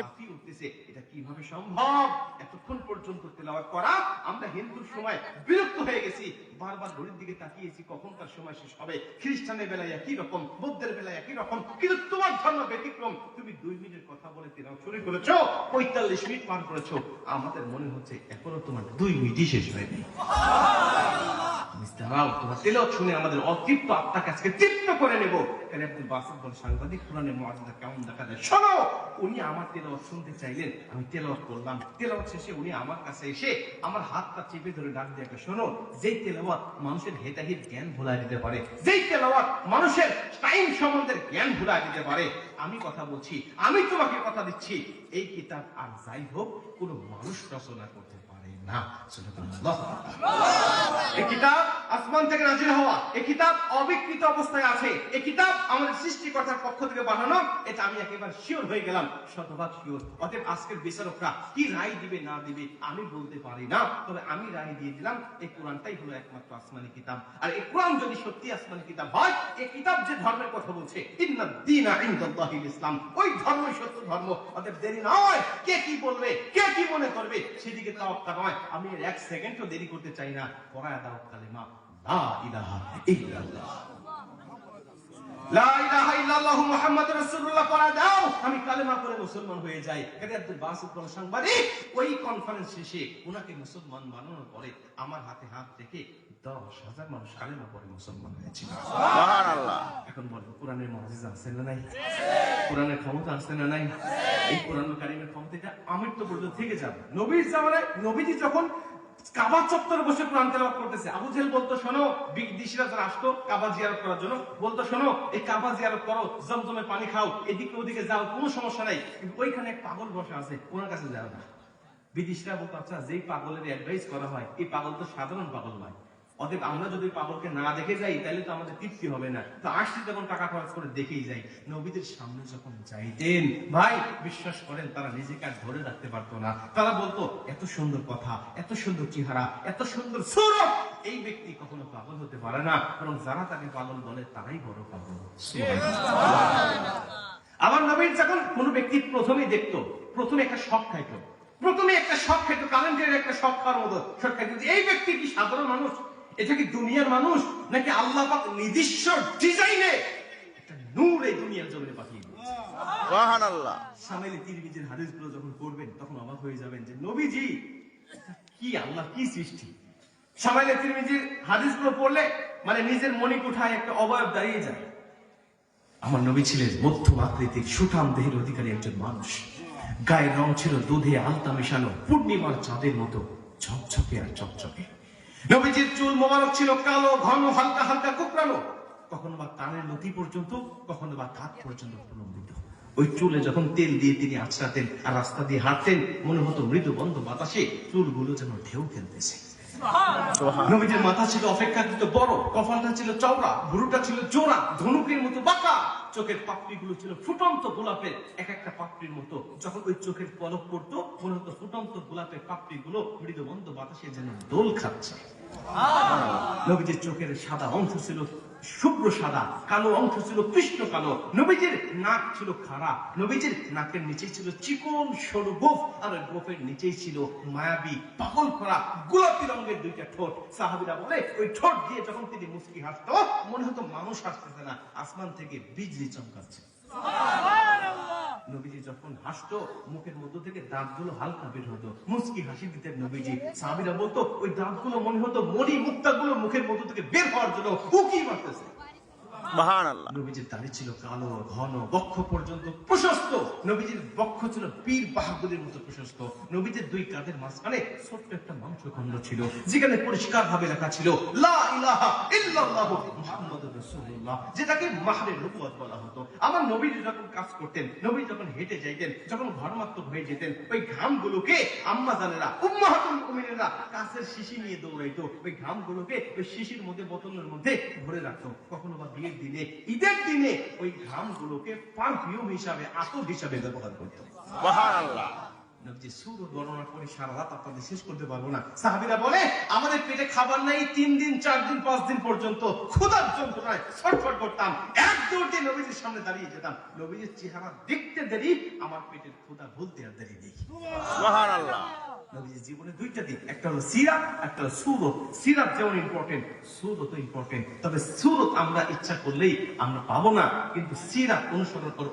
লাফিয়ে উঠতেছে, এটা কিভাবে সম্ভব? এতক্ষণ পর্যন্ত তেলাওয়াত করা, আমরা হিন্দুর সময় বিরক্ত হয়ে গেছি, বারবার ঘড়ির দিকে তাকিয়েছি কখনকার সময় শেষ হবে। খ্রিস্টানের বেলায় একই রকম, বৌদ্ধের বেলায় একই রকম, কিন্তু তোমার ধর্ম ব্যতিক্রম। তুমি 2 মিনিটের কথা বলে তেলাওয়াত শুরু করেছো, 45 মিনিট পার করেছো, আমাদের মনে হচ্ছে এখনো তোমার 2 মিনিটই শেষ হয়নি। তোমার তেলাওয়াত শুনে আমাদের অতৃপ্ত আত্মাকে আজকে তৃপ্ত করে নেব। কারি আব্দুল বাসিত বল, সাংবাদিক কোরআনের মুআজিজা কেমন দেখা যায় শোনো। উনি আমার তেলাওয়াত শুনতে চাইলেন, আমি তেলাওয়াত করলাম। তেলাওয়াত শেষে উনি আমার কাছে এসে আমার হাতটা চেপে ধরে ডাক দিয়ে, শোনো যেই তেলাওয়াত মানুষের হেতাহিত জ্ঞান ভুলাই দিতে পারে, যেই তেলাওয়াত মানুষের টাইম সম্বন্ধের জ্ঞান ভুলাই দিতে পারে, আমি কথা বলছি, আমি তোমাকে কথা দিচ্ছি, এই কিতাব আর যাই হোক কোনো মানুষ রচনা করতে পারে না। এই কিতাব আসমান থেকে নাজিল হওয়া, এই কিতাব অবিকৃত অবস্থায় আছে, এই কিতাব আমাদের সৃষ্টিকর্তার পক্ষ থেকে পাঠানো, এটা আমি একেবারে শিওর হয়ে গেলাম, শতভাগ শিওর। অতএব আজকের বিচারকরা কি রায় দিবে না দিবে আমি বলতে পারি না, তবে আমি রায় দিয়ে দিলাম এই কোরআনটাই হলো একমাত্র আসমানি কিতাব। আর এই কোরআন যদি সত্যি আসমানি কিতাব হয়, এই কিতাব যে ধর্মের কথা বলছে, ইন্নাদ দীনা ইনদাল্লাহিল ইসলাম, ওই ধর্মই সত্য ধর্ম। অতএব দেরি নয়, কে কি বলবে, কে কি মনে করবে সেদিকে তাওয়াক্কা নয়। আমি 1 সেকেন্ডও দেরি করতে চাই না। পড়ায়া দাও কালেমা লা ইলাহা ইল্লাল্লাহ। লা ইলাহা ইল্লাল্লাহু মুহাম্মাদুর রাসূলুল্লাহ পড়া দাও, আমি কালেমা পড়ে মুসলমান হয়ে যাই। কাজী আব্দুল বাসিত কোন সাংবাদিক ওই কনফারেন্স শেষে ওনাকে মুসলমান বানানোর পরে আমার হাতে হাত রেখে 10,000 মানুষ কালেমা পড়ে মুসলমান হয়েছিল। সুবহানাল্লাহ। এখন বলবো কোরআনের মুজিজা আছে না নাই? কোরআনের ক্ষমতা আছে না নাই? এই কোরআনুল কারীমের ক্ষমতাটা আমৃত্যু পর্যন্ত থেকে যাবে। নবীর জামানায় নবীজি যখন কাবা চত্বরে বসে কোরআন তেলাওয়াত করতেছে, আবু জেহেল বলতো শোনো, বিদেশিরা যারা আসতো কাবা জিয়ারত করার জন্য বলতো শোনো, এই কাবা জিয়ারত করো, জমজমের পানি খাও, এদিকে ওদিকে যাও, কোনো সমস্যা নাই, কিন্তু ওইখানে এক পাগল বসে আছে, ওনার কাছে যাও না। বিদেশিরা বলতো আচ্ছা, যেই পাগলের অ্যাডভাইস করা হয় এই পাগল তো সাধারণ পাগল নয়, অতএব আমরা যদি পাগলকে না দেখে যাই তাহলে তো আমাদের তৃপ্তি হবে না, তো আসছি তখন টাকা খরচ করে দেখেই যাই। নবীদের সামনে যখন যাইতেন ভাই বিশ্বাস করেন তারা নিজেকে আর ধরে রাখতে পারতো না। তারা বলতো এত সুন্দর কথা, এত সুন্দর চেহারা, এত সুন্দর সুরত, এই ব্যক্তি কখনো পাগল হতে পারে না, বরং যারা তাকে পাগল বলে তারাই বড় পাগল। আবার নবীর যখন কোন ব্যক্তি প্রথমে দেখতো, প্রথমে একটা শখ খাইতো, কালেন্ডারের একটা শখ খাওয়ার মতো শখ খাইতো, এই ব্যক্তি কি সাধারণ মানুষ, এটা কি দুনিয়ার মানুষ, নাকি আল্লাহ পাক নিজস্ব ডিজাইনে একটা নূর এই দুনিয়ার জমিনে পাঠিয়ে দিয়েছে। সুবহানাল্লাহ। শামিল তিরমিজির হাদিসগুলো যখন পড়বেন তখন অবাক হয়ে যাবেন যে নবীজি কি আল্লাহ কি সৃষ্টি। শামিল তিরমিজির হাদিসগুলো পড়লে মানে নিজের মণিকুঠায় একটা অবয়ব দাঁড়িয়ে যায়। আমার নবী ছিলেন মধ্যম আকৃতির সুঠাম দেহের অধিকারী একজন মানুষ। গায়ের রং ছিল দুধে আলতা মেশানো পূর্ণিমার চাঁদের মতো ঝকঝকে আর চকচকে। নবীজির চুল মোবারক ছিল কালো, ঘন, হালকা হালকা কোঁকড়ানো, কখনো বা কানের লতি পর্যন্ত, কখনো বা কাঁধ পর্যন্ত প্রলম্বিত। ওই চুলে যখন তেল দিয়ে তিনি আঁচড়াতেন আর রাস্তা দিয়ে হাঁটতেন মনে হতো মৃদু বন্ধ বাতাসে চুলগুলো যেন ঢেউ খেলতেছে। নবীজির মাথা ছিল অপেক্ষাকৃত বড়, কপালটা ছিল চওড়া, ভুরুটা ছিল জোড়া, ধনুকের মতো বাঁকা, চোখের পাপড়িগুলো ছিল ফুটন্ত গোলাপের এক একটা পাপড়ির মতো। যখন ওই চোখের পলক পড়তো মনে হতো ফুটন্ত গোলাপের পাপড়িগুলো মৃদু বন্ধ বাতাসে যেন দোল খাচ্ছে। নবীজির চোখের সাদা অংশ ছিল শুভ্র সাদা, কালো অংশ ছিল কৃষ্ণ কালো। নবীজির নাক ছিল খাড়া, নবীজির নাকের নিচে ছিল চিকন সরু গোফ, আর ওই গোফের নিচেই ছিল মায়াবী পাগল করা গোলাপি রঙের দুইটা ঠোঁট। সাহাবীরা বলে ওই ঠোঁট দিয়ে যখন তিনি মুস্কি হাসতো মনে হতো মানুষ হাসতেছে না, আসমান থেকে বিজলি চমকাচ্ছে। নবীজি যখন হাসতো মুখের মধ্য থেকে দাঁতগুলো হালকা বের হতো, মুস্কি হাসি দিতেন নবীজি। সাহাবীরা বলতো ওই দাঁতগুলো মনে হতো মণি মুক্তাগুলো মুখের মধ্য থেকে বের হওয়ার জন্য উকি মারতেছে। সুবহানাল্লাহ। নবীজির দাড়ি ছিল কালো, ঘন, বক্ষ পর্যন্ত প্রশস্ত। নবীজির বক্ষ ছিল পীর বাহাদুরের মতো প্রশস্ত। নবীজির দুই কাঁধের মাঝখানে ছোট্ট একটা মাংসখণ্ড ছিল, যেখানে পরিষ্কার ভাবে লেখা ছিল লা ইলাহা ইল্লাল্লাহু মুহাম্মাদুর রাসূলুল্লাহ, যেটাকে মাহরে নবুয়ত বলা হতো। আমার নবীজি যখন কাজ করতেন, নবী যখন হেঁটে যাইতেন, যখন ঘর্মাক্ত হয়ে যেতেন, ওই ঘামগুলোকে আম্মা জানেরা, উম্মাহাতুল মুমিনিনরা কাছের শিশি নিয়ে দৌড়াইতো, ওই ঘামগুলোকে ওই শিশির মধ্যে বোতলের মধ্যে ভরে রাখতো। কখনো বা বিয়ের দিনে, ঈদের দিনে ওই ঘামগুলোকে পারফিউম হিসাবে, আতর হিসাবে ব্যবহার করতো। সুবহানাল্লাহ। নবীজি সুরত বর্ণনা করে সারা রাত আপনাদের শেষ করতে পারবো না। সাহাবীরা বলে আমাদের পেটে খাবার নাই 3 দিন 4 দিন 5 দিন পর্যন্ত ক্ষুধার যন্ত্রণায় ছটফট করতাম, এক দৌড়ে নবীজির সামনে দাঁড়িয়ে যেতাম। নবীজির চেহারা দেখতে দেরি, আমার পেটের ক্ষুধা ভুলতে আর দেরি নেই। সুবহানাল্লাহ। নবীজির জীবনে দুইটা দিক, একটা হলো সিরাত, একটা হলো সুরত। সিরাত যেমন ইম্পর্টেন্ট, সুরতও ইম্পর্টেন্ট। তবে সুরত আমরা ইচ্ছা করলেই আমরা পাবো না, কিন্তু সিরাত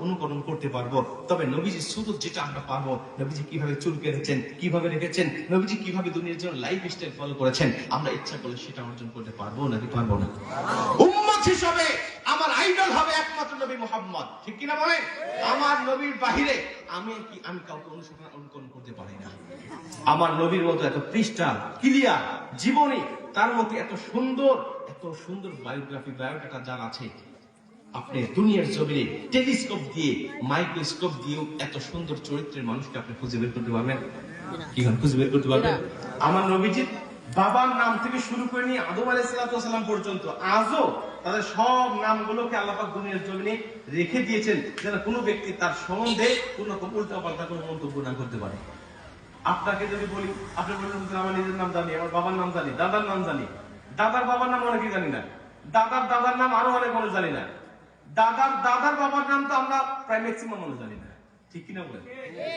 অনুকরণ করতে পারবো। তবে নবীজির সুরত যেটা আমরা পাবো, নবীজি কিভাবে চুল কেটেছেন, কিভাবে রেখেছেন, নবীজি কিভাবে দুনিয়ার জন্য লাইফ স্টাইল ফলো করেছেন, আমরা ইচ্ছা করলে সেটা অর্জন করতে পারবো নাকি পারবো না? উম্মত হিসাবে আমার আইডল হবে একমাত্র নবী মুহাম্মদ, ঠিক কিনা বলেন? আমার নবীর বাহিরে আমি কাউকে অনুকরণ করতে পারি না। আমার নবীর মতো এত পৃষ্ঠা ক্লিয়ার জীবনী, তার মধ্যে এত সুন্দর বায়োডাটা যার আছে, আপনি দুনিয়ার জমিনে টেলিস্কোপ দিয়ে, মাইক্রোস্কোপ দিয়েও এত সুন্দর চরিত্রের মানুষকে আপনি খুঁজে বের করতে পারবেন? কি খুঁজে বের করতে পারবেন? আমার নবীজির বাবার নাম থেকে শুরু করে নিয়ে আদম আলাইহিস সালাম পর্যন্ত আজও তাদের সব নামগুলোকে আল্লাহ পাক দুনিয়ার জমিনে রেখে দিয়েছেন, যেন কোনো ব্যক্তি তার সম্বন্ধে কোনো রকম উল্টাপাল্টা কোনো মন্তব্য না করতে পারে। আপনাকে যদি বলি, আপনি বললেন আমার নিজের নাম জানি, আমার বাবার নাম জানি, দাদার নাম জানি, দাদার বাবার নাম অনেকে জানি না, দাদার নাম আরো অনেক মানুষ জানি না, দাদার বাবার নাম তো আমরা প্রায় ম্যাক্সিমাম মানুষ জানি না, ঠিক কিনা বলেন?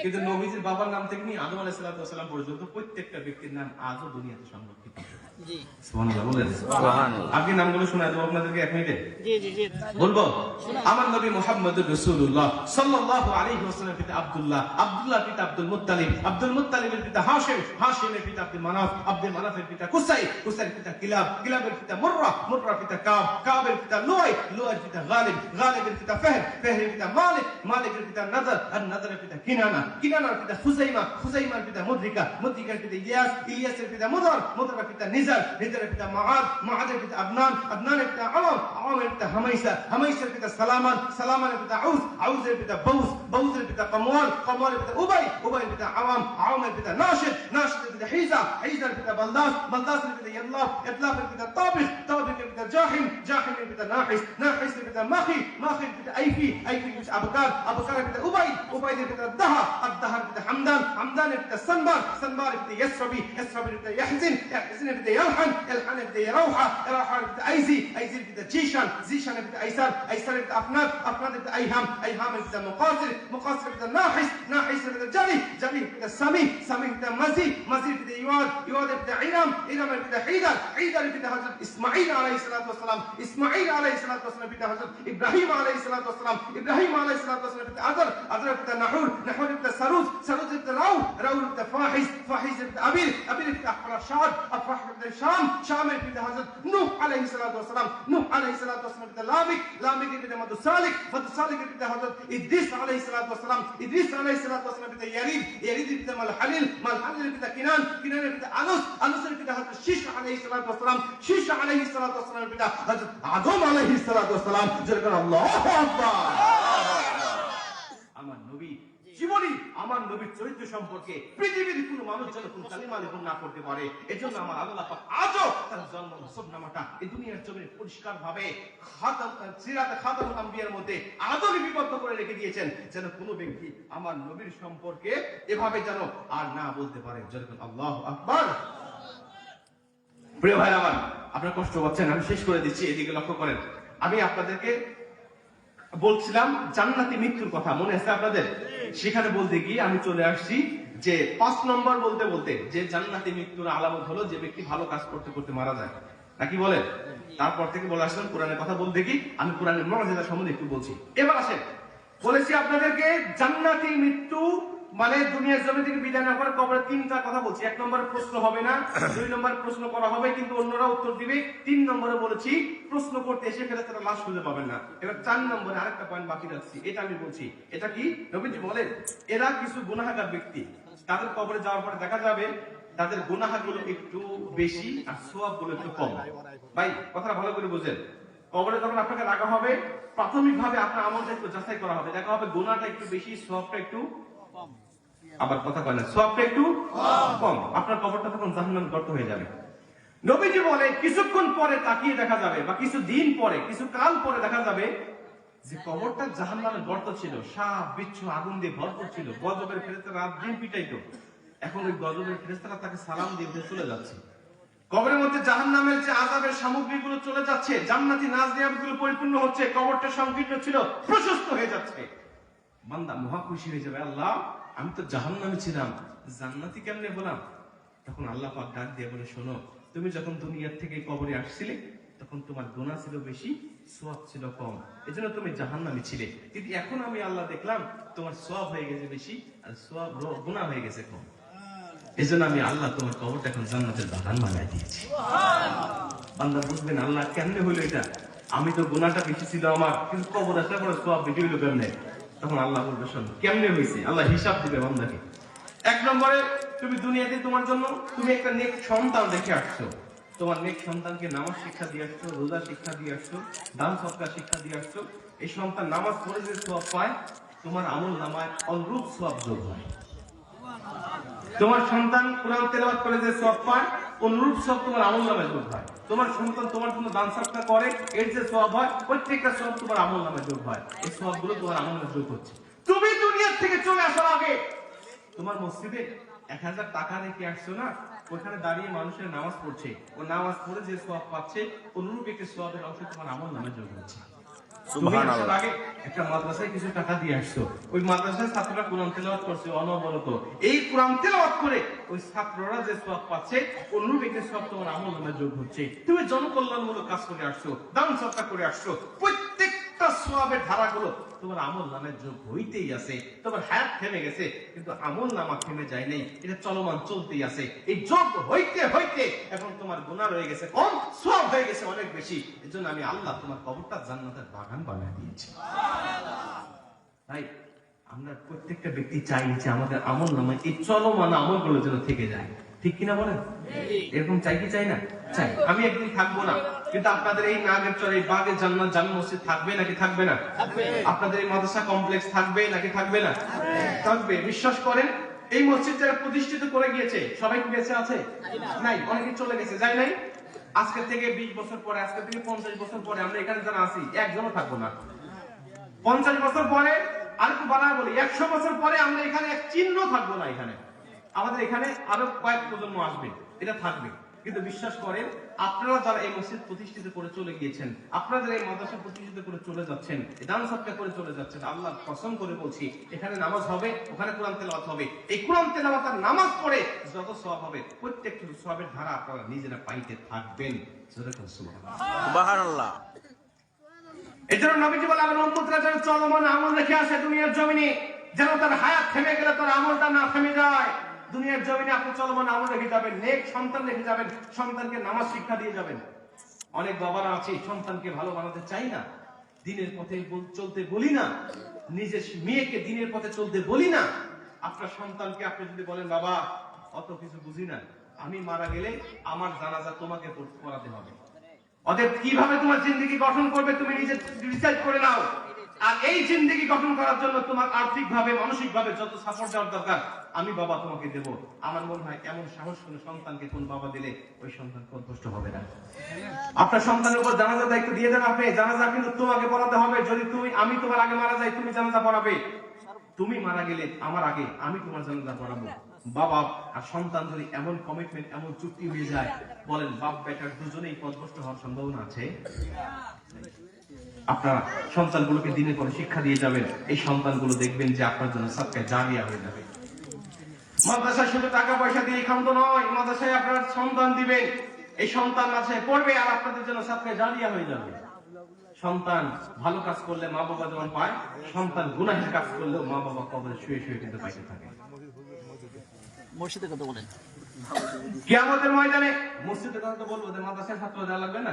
কিন্তু নবীজির বাবার নাম থেকে নিয়ে আদম আলাইহিস সালাম পর্যন্ত প্রত্যেকটা ব্যক্তির নাম আজও দুনিয়াতে সংরক্ষিত। সুবহানাল্লাহ বলেন। আপনি নামগুলো শোনায় দেবো আপনাদেরকে 1 মিনিটে। বলবো আমার নবী মুহাম্মদুর রাসূলুল্লাহ সাল্লাল্লাহু আলাইহি ওয়াসাল্লাম পিতা আব্দুল্লাহ, আব্দুল্লাহ পিতা আব্দুল মুত্তালিব, আব্দুল মুত্তালিবের পিতা হাশিম, হাশিমের পিতা আব্দুল মানাফ, আব্দুল মানাফের পিতা কুসাই, কুসাইয়ের পিতা কিলাব, কিলাবের পিতা মুররা, মুররার পিতা কাব, কাবের পিতা লুআই, লুআইয়ের পিতা গালিব, গালিবের পিতা ফাহদ, ফাহদের পিতা মালিক, মালিকের পিতা নাদর, আর নাদরের পিতা কিনানা, কিনানার পিতা খুজাইমা, খুজাইমার পিতা মুদ্রিকা, মুদ্রিকার পিতা ইলিয়াস, ইলিয়াসের পিতা মুদর, মুদরের পিতা নিজার, নিজারের পিতা মাআদ, মাআদের পিতা আদনান, আদনানের পিতা আমর, আমরের পিতা হামাইসা, হামাইসার পিতা সালামান, সালামানের পিতা আউস, আউসের পিতা বাউস, বাউসের পিতা কামওয়াল, কামওয়ালের পিতা উবাই, উবাইয়ের পিতা আওয়াম, আওয়ামের পিতা নাশিদ, নাশিদের পিতা হিজা, হিজার পিতা বালদাস, বালদাসের পিতা ইয়াল্লাহ, ইয়াল্লাহের পিতা তাবিখ, তাবিখের পিতা জাহিম, জাহিমের পিতা নাহিস, নাহিসের পিতা মাখি, মাখির পিতা আইফি, আইফির পিতা আবকার, আবকারের পিতা উবাই, উবাইদের পিতা দাহা, আদ-দাহার পিতা হামদান, হামদানের পিতা সানবার, সানবারের পিতা ইয়াসরাবি, ইয়াসরাবির পিতা ইয়াহজিন, ইয়াহজিনের পিতা ইয়ালহান, ইয়ালহানের পিতা ইয়ারাউহা, ইয়ারাউহার পিতা আইজি, আইজির পিতা জিশান, জিশানের পিতা আইসার, আইসারের পিতা আফনাদ, আফনাদের পিতা আইহাম, আইহামের পিতা মুকাসির, মুকাসিরের পিতা নাহিস, নাহিসের পিতা জালি, জালির পিতা সামি, সামির পিতা মাজি, মাজির পিতা ইওয়াদ, ইওয়াদের পিতা ইরাম, ইরামের পিতা হিদার, হিদারের পিতা হযরত ইসমাঈল আলাইহিস সালাতু ওয়াস সালাম, ইসমাঈল আলাইহিস সালাতু ওয়াস সালাম পিতা হযরত ইব্রাহিম আলাইহিস সালাতু ওয়াস সালাম, ইব্রাহিম আলাইহিস সালাতু ওয়াস সালাম পিতা আদর, আদরের পিতা নাহুর, নাহুরের পিতা সারুজ, সারুজের পিতা রাউ, রাউর পিতা ফাহিস, ফাহিসের পিতা আবিল, আবিলের পিতা আফরাশাদ, আফরাশের পিতা শাম, শামের পিতা হযরত নূহ আলাইহিস সালাতু ওয়াস সালাম, নূহ আলাইহিস সালাতু ওয়াস সালাম পিতা লামিক, লামিকের পিতা মাতুসালিক, মাতুসালিকের পিতা হযরত ইদ্রিস আলাইহিস সালাতু ওয়াস সালাম, ইদ্রিস আলাইহিস সালাতু ওয়াস সালাম পিতা ইয়ারিদ, ইয়ারিদের পিতা মালহালিল, মালহালিলের পিতা কিনান, কিনানের পিতা আনুস, আনুসের পিতা হযরত শীশ আলাইহিস সালাতু ওয়াস সালাম, শীশ আলাইহিস সালাতু ওয়াস সালামের পিতা হযরত আদম আলাইহিস সালাতু ওয়াস সালাম। যেরকম আল্লাহু আকবার। আমার নবী জীবনী, আমার নবীর চরিত্র সম্পর্কে পৃথিবীর কোনো মানুষ যেন কোন কালিমা লেখন না করতে পারে, এজন্য আমার আল্লাহ পাক আজও তার জন্ম নামাটা এই দুনিয়ার জমিনে পরিষ্কার ভাবে খাতাম সিরাতে খাতামুল আম্বিয়ার মধ্যে আদৌ লিপিবদ্ধ করে রেখে দিয়েছেন, যেন কোনো ব্যক্তি আমার নবীর সম্পর্কে এভাবে যেন আর না বলতে পারে। যেরকম আল্লাহু আকবার। প্রিয় ভাই আমার, আপনারা কষ্ট পাচ্ছেন, আমি শেষ করে দিচ্ছি, এদিকে লক্ষ্য করেন। আমি আপনাদেরকে বলছিলাম জান্নাতি মৃত্যুর কথা, মনে আছে আপনাদের? সেখানে বলতে গিয়ে আমি চলে আসছি যে 5 নম্বর বলতে বলতে যে জান্নাতি মৃত্যুর আলামত হলো যে ব্যক্তি ভালো কাজ করতে করতে মারা যায়, নাকি বলেন? তারপর থেকে বলে আসলাম কোরআনের কথা বলতে কি আমি কোরআনের মুআজিজা সম্বন্ধে একটু বলছি। এবার আসেন, বলেছি আপনাদেরকে জান্নাতি মৃত্যু মানে দুনিয়ার জমি থেকে বিদায় নেওয়ার পরে কবরে 3টা কথা বলছি। 1 নম্বরে প্রশ্ন হবে না, 2 নম্বরে প্রশ্ন করা হবে কিন্তু অন্যরা উত্তর দিবে, 3 নম্বরে বলেছি প্রশ্ন করতে এসে ফেরেশতারা লাশ খুঁজে পাবেন না। এবার 4 নম্বরে আরেকটা পয়েন্ট বাকি রাখছি, এটা আমি বলছি। এটা কি? নবীজি বলেন এরা কিছু গুনাহগার ব্যক্তি, তাদের কবরে যাওয়ার পরে দেখা যাবে তাদের গুনাহগুলো একটু বেশি আর সওয়াবগুলো একটু কম। ভাই কথাটা ভালো করে বুঝেন, কবরে যখন আপনাকে রাখা হবে প্রাথমিকভাবে আপনার আমলটা একটু যাচাই করা হবে, দেখা হবে গুনাহটা একটু বেশি, সওয়াবটা একটু কম। আবার কথা কয় না, সওয়াবটা একটু কম, আপনার কবরটা তখন জাহান্নামের গর্ত হয়ে যাবে। নবীজি বলে কিছুক্ষণ পরে তাকিয়ে দেখা যাবে বা কিছু দিন পরে, কিছু কাল পরে দেখা যাবে যে কবরটা জাহান্নামের গর্ত ছিল, সাপ বিচ্ছু আগুন দিয়ে ভরপুর ছিল, গজবের ফেরেশতারা রাত দিন পিটাইতো। এখন ওই গজবের ফেরেশতারা তাকে সালাম দিয়ে চলে যাচ্ছে। কবরের মধ্যে জাহান্নামের যে আযাবের সামগ্রীগুলো চলে যাচ্ছে, জান্নাতি নাজনিয়াতগুলো পরিপূর্ণ হচ্ছে, কবরটা সংকীর্ণ ছিল প্রশস্ত হয়ে যাচ্ছে। বান্দা মহা খুশি হয়ে যাবে, আল্লাহ আমি তো জাহান্নামে ছিলাম, জান্নাতি কেমনে হলাম? তখন আল্লাহ পাক ডাক দিয়ে বলে, শোনো তুমি যখন দুনিয়ার থেকে কবরে আসছিলে তখন তোমার গুনাহ ছিল বেশি, সওয়াব ছিল কম, এজন্য তুমি জাহান্নামে ছিলে। কিন্তু এখন আমি আল্লাহ দেখলাম তোমার সওয়াব হয়ে গেছে বেশি আর সওয়াব গুনাহ হয়ে গেছে কম, এজন্য আমি আল্লাহ তোমার কবরটা এখন জান্নাতের বাগান বানাই দিয়েছি। বান্দা বুঝবেন আল্লাহ কেমনে হইলো এটা, আমি তো গুনাহটা বেশি ছিল আমার, কিন্তু কবর আসার পরে সওয়াব বেশি হইলো কেমনে? তখন আল্লাহ বলবে শোন কেমনে হয়েছে, আল্লাহ হিসাব দিবে বান্দাকে। 1 নম্বরে তুমি দুনিয়াতে তোমার জন্য তুমি একটা নেক সন্তান রেখে আসছো, তোমার নেক সন্তানকে নামাজ শিক্ষা দিয়ে আসছো, রোজা শিক্ষা দিয়ে আসছো, দান সদকা শিক্ষা দিয়ে আসছো। এই সন্তান নামাজ পড়ে যে সওয়াব পায় তোমার আমল নামায় অনুরূপ সওয়াব যোগ হয়। তোমার সন্তান কোরআন তেলাওয়াত করে যে সওয়াব পায় অনুরূপ সওয়াব তোমার আমল নামায় যোগ হয়। তোমার সন্তান তোমার জন্য দান সদকা করে এর যে সওয়াব হয় প্রত্যেকটা সওয়াব তোমার আমল নামায় যোগ হয়। এই সওয়াবগুলো তোমার আমল নামায় যোগ হচ্ছে। তুমি দুনিয়া থেকে চলে আসার আগে তোমার মসজিদে 1000 টাকা রেখে আসছো না, ওখানে দাঁড়িয়ে মানুষের নামাজ পড়ছে, ও নামাজ পড়ে যে সওয়াব পাচ্ছে অনুরূপ একটি সওয়াবের অংশ তোমার আমল নামায় যোগ হচ্ছে। তুমি আসার আগে একটা মাদ্রাসায় কিছু টাকা দিয়ে আসছো, ওই মাদ্রাসায় ছাত্ররা কোরআন তেলাওয়াত করছে অনবরত, এই কোরআন তেলাওয়াত করে ওই ছাত্ররা যে সওয়াব পাচ্ছে অনুরূপ একটা সওয়াব তোমার আমলনামায় যোগ হচ্ছে। তুমি জনকল্যাণমূলক কাজ করে আসছো, দান সদকা করে আসছো, প্রত্যেকটা সওয়াবের ধারাগুলো তোমার আমলনামায় যোগ হইতেই আছে। তোমার হায়াত থেমে গেছে কিন্তু আমলনামা থেমে যায় নাই, এটা চলমান চলতেই আছে। এই যোগ হইতে হইতে এখন তোমার গুনাহ রয়ে গেছে কম, সওয়াব হয়ে গেছে অনেক বেশি। এজন্য আমি আল্লাহ তোমার কবরটা জান্নাতের বাগান বানিয়ে দিয়েছি। তাই আমরা প্রত্যেকটা ব্যক্তি চাই যে আমাদের আমলনামায় এই চলমান আমলগুলো যেন থেকে যায়, ঠিক কিনা বলেন? এরকম চাই কি চাই না? চাই। আমি একদিন থাকবো না, কিন্তু আপনাদের এই নাগেরচর এই বাগে জান্নাত জামে মসজিদ থাকবে নাকি থাকবে না? আপনাদের এই মাদ্রাসা কমপ্লেক্স থাকবে নাকি থাকবে না? থাকবে। বিশ্বাস করেন, এই মসজিদ যারা প্রতিষ্ঠিত করে গিয়েছে সবাই কি বেঁচে আছে? নাই, অনেকে চলে গেছে, যায় নাই। আজকে থেকে 20 বছর পরে, আজকে থেকে 50 বছর পরে আমরা এখানে যারা আছি একজনও থাকবো না। 50 বছর পরে, আর একটু বাড়ায় বলি, 100 বছর পরে আমরা এখানে এক চিহ্ন থাকবো না। এখানে আমাদের এখানে আরো কয়েক প্রজন্ম আসবে, এটা থাকবে। কিন্তু বিশ্বাস করেন, আপনারা যারা এই মসজিদ প্রতিষ্ঠিত করে চলে গিয়েছেন, আপনারা যারা এই মাদ্রাসা প্রতিষ্ঠিত করে চলে যাচ্ছেন, দান সদকা করে চলে যাচ্ছেন, আল্লাহর কসম করে বলছি, এখানে নামাজ হবে, ওখানে কোরআন তেলাওয়াত হবে। এই কোরআন তেলাওয়াত আর নামাজ পড়ে যত সওয়াব হবে, প্রত্যেকটা সওয়াবের ধারা আপনারা নিজেরা পাইতে থাকবেন। সুবহানাল্লাহ। এজন্য নবীজি বলে, আমার উম্মতরা যেন চলমান আমল রেখে আসে দুনিয়ার জমিনে, যেন তার হায়াত থেমে গেলে তার আমলটা না থেমে যায়। দুনিয়ার জমিনে আপনি চলমান আমল রেখে যাবেন, নেক সন্তান রেখে যাবেন, সন্তানকে নামাজ শিক্ষা দিয়ে যাবেন। অনেক বাবারা আছে সন্তানকে ভালো বানাতে চাই না, দিনের পথে চলতে বলি না, নিজের মেয়েকে দিনের পথে চলতে বলি না। আপনার সন্তানকে আপনি যদি বলেন, বাবা অত কিছু বুঝি না, আমি মারা গেলে আমার জানাজা তোমাকে পড়াতে হবে, অতএব কিভাবে তোমার জিন্দেগি গঠন করবে তুমি নিজে ডিসাইড করে নাও। আর এই জিন্দেগি গঠন করার জন্য তোমার আর্থিক ভাবে মানসিক ভাবে যত সাপোর্ট দেওয়ার দরকার আমি বাবা তোমাকে দেব। আমার মনে হয় এমন সাহস কোন সন্তানকে কোন বাবা দিলে ওই সন্তান পথভ্রষ্ট হবে না। আপনার সন্তানের উপর জানাজার দায়িত্ব দিয়ে দেন আপনি, জানাজা কিন্তু তোমাকে পড়াতে হবে। যদি আমি তোমার আগে মারা যাই, তুমি জানাজা পড়াবে। তুমি মারা গেলে আমার আগে আমি তোমার জানাজা পড়াবো। বাবা আর সন্তান যদি এমন কমিটমেন্ট, এমন চুক্তি হয়ে যায়, বলেন বাপ বেটার দুজনেই পথভ্রষ্ট হওয়ার সম্ভাবনা আছে? আপনারা সন্তানগুলোকে দিনের পরে শিক্ষা দিয়ে যাবেন, এই সন্তানগুলো দেখবেন যে আপনার জন্য সাদকায়ে জারিয়া হয়ে যাবে। মাদ্রাসায় শুধু টাকা পয়সা দিয়ে ক্ষান্ত নয়, মাদ্রাসায় আপনার সন্তান দিবেন, এই সন্তান মাদ্রাসায় পড়বে আর আপনাদের জন্য সাদকায়ে জারিয়া হয়ে যাবে। সন্তান ভালো কাজ করলে মা বাবা যেমন পায়, সন্তান গুনাহের কাজ করলেও মা বাবা কবরে শুয়ে শুয়ে কিন্তু পাইতে থাকে। মসজিদের কথা বলেন, কিয়ামতের ময়দানে মসজিদের কথা তো বলবো, মাদ্রাসায় ছাত্র দেওয়া লাগবে না?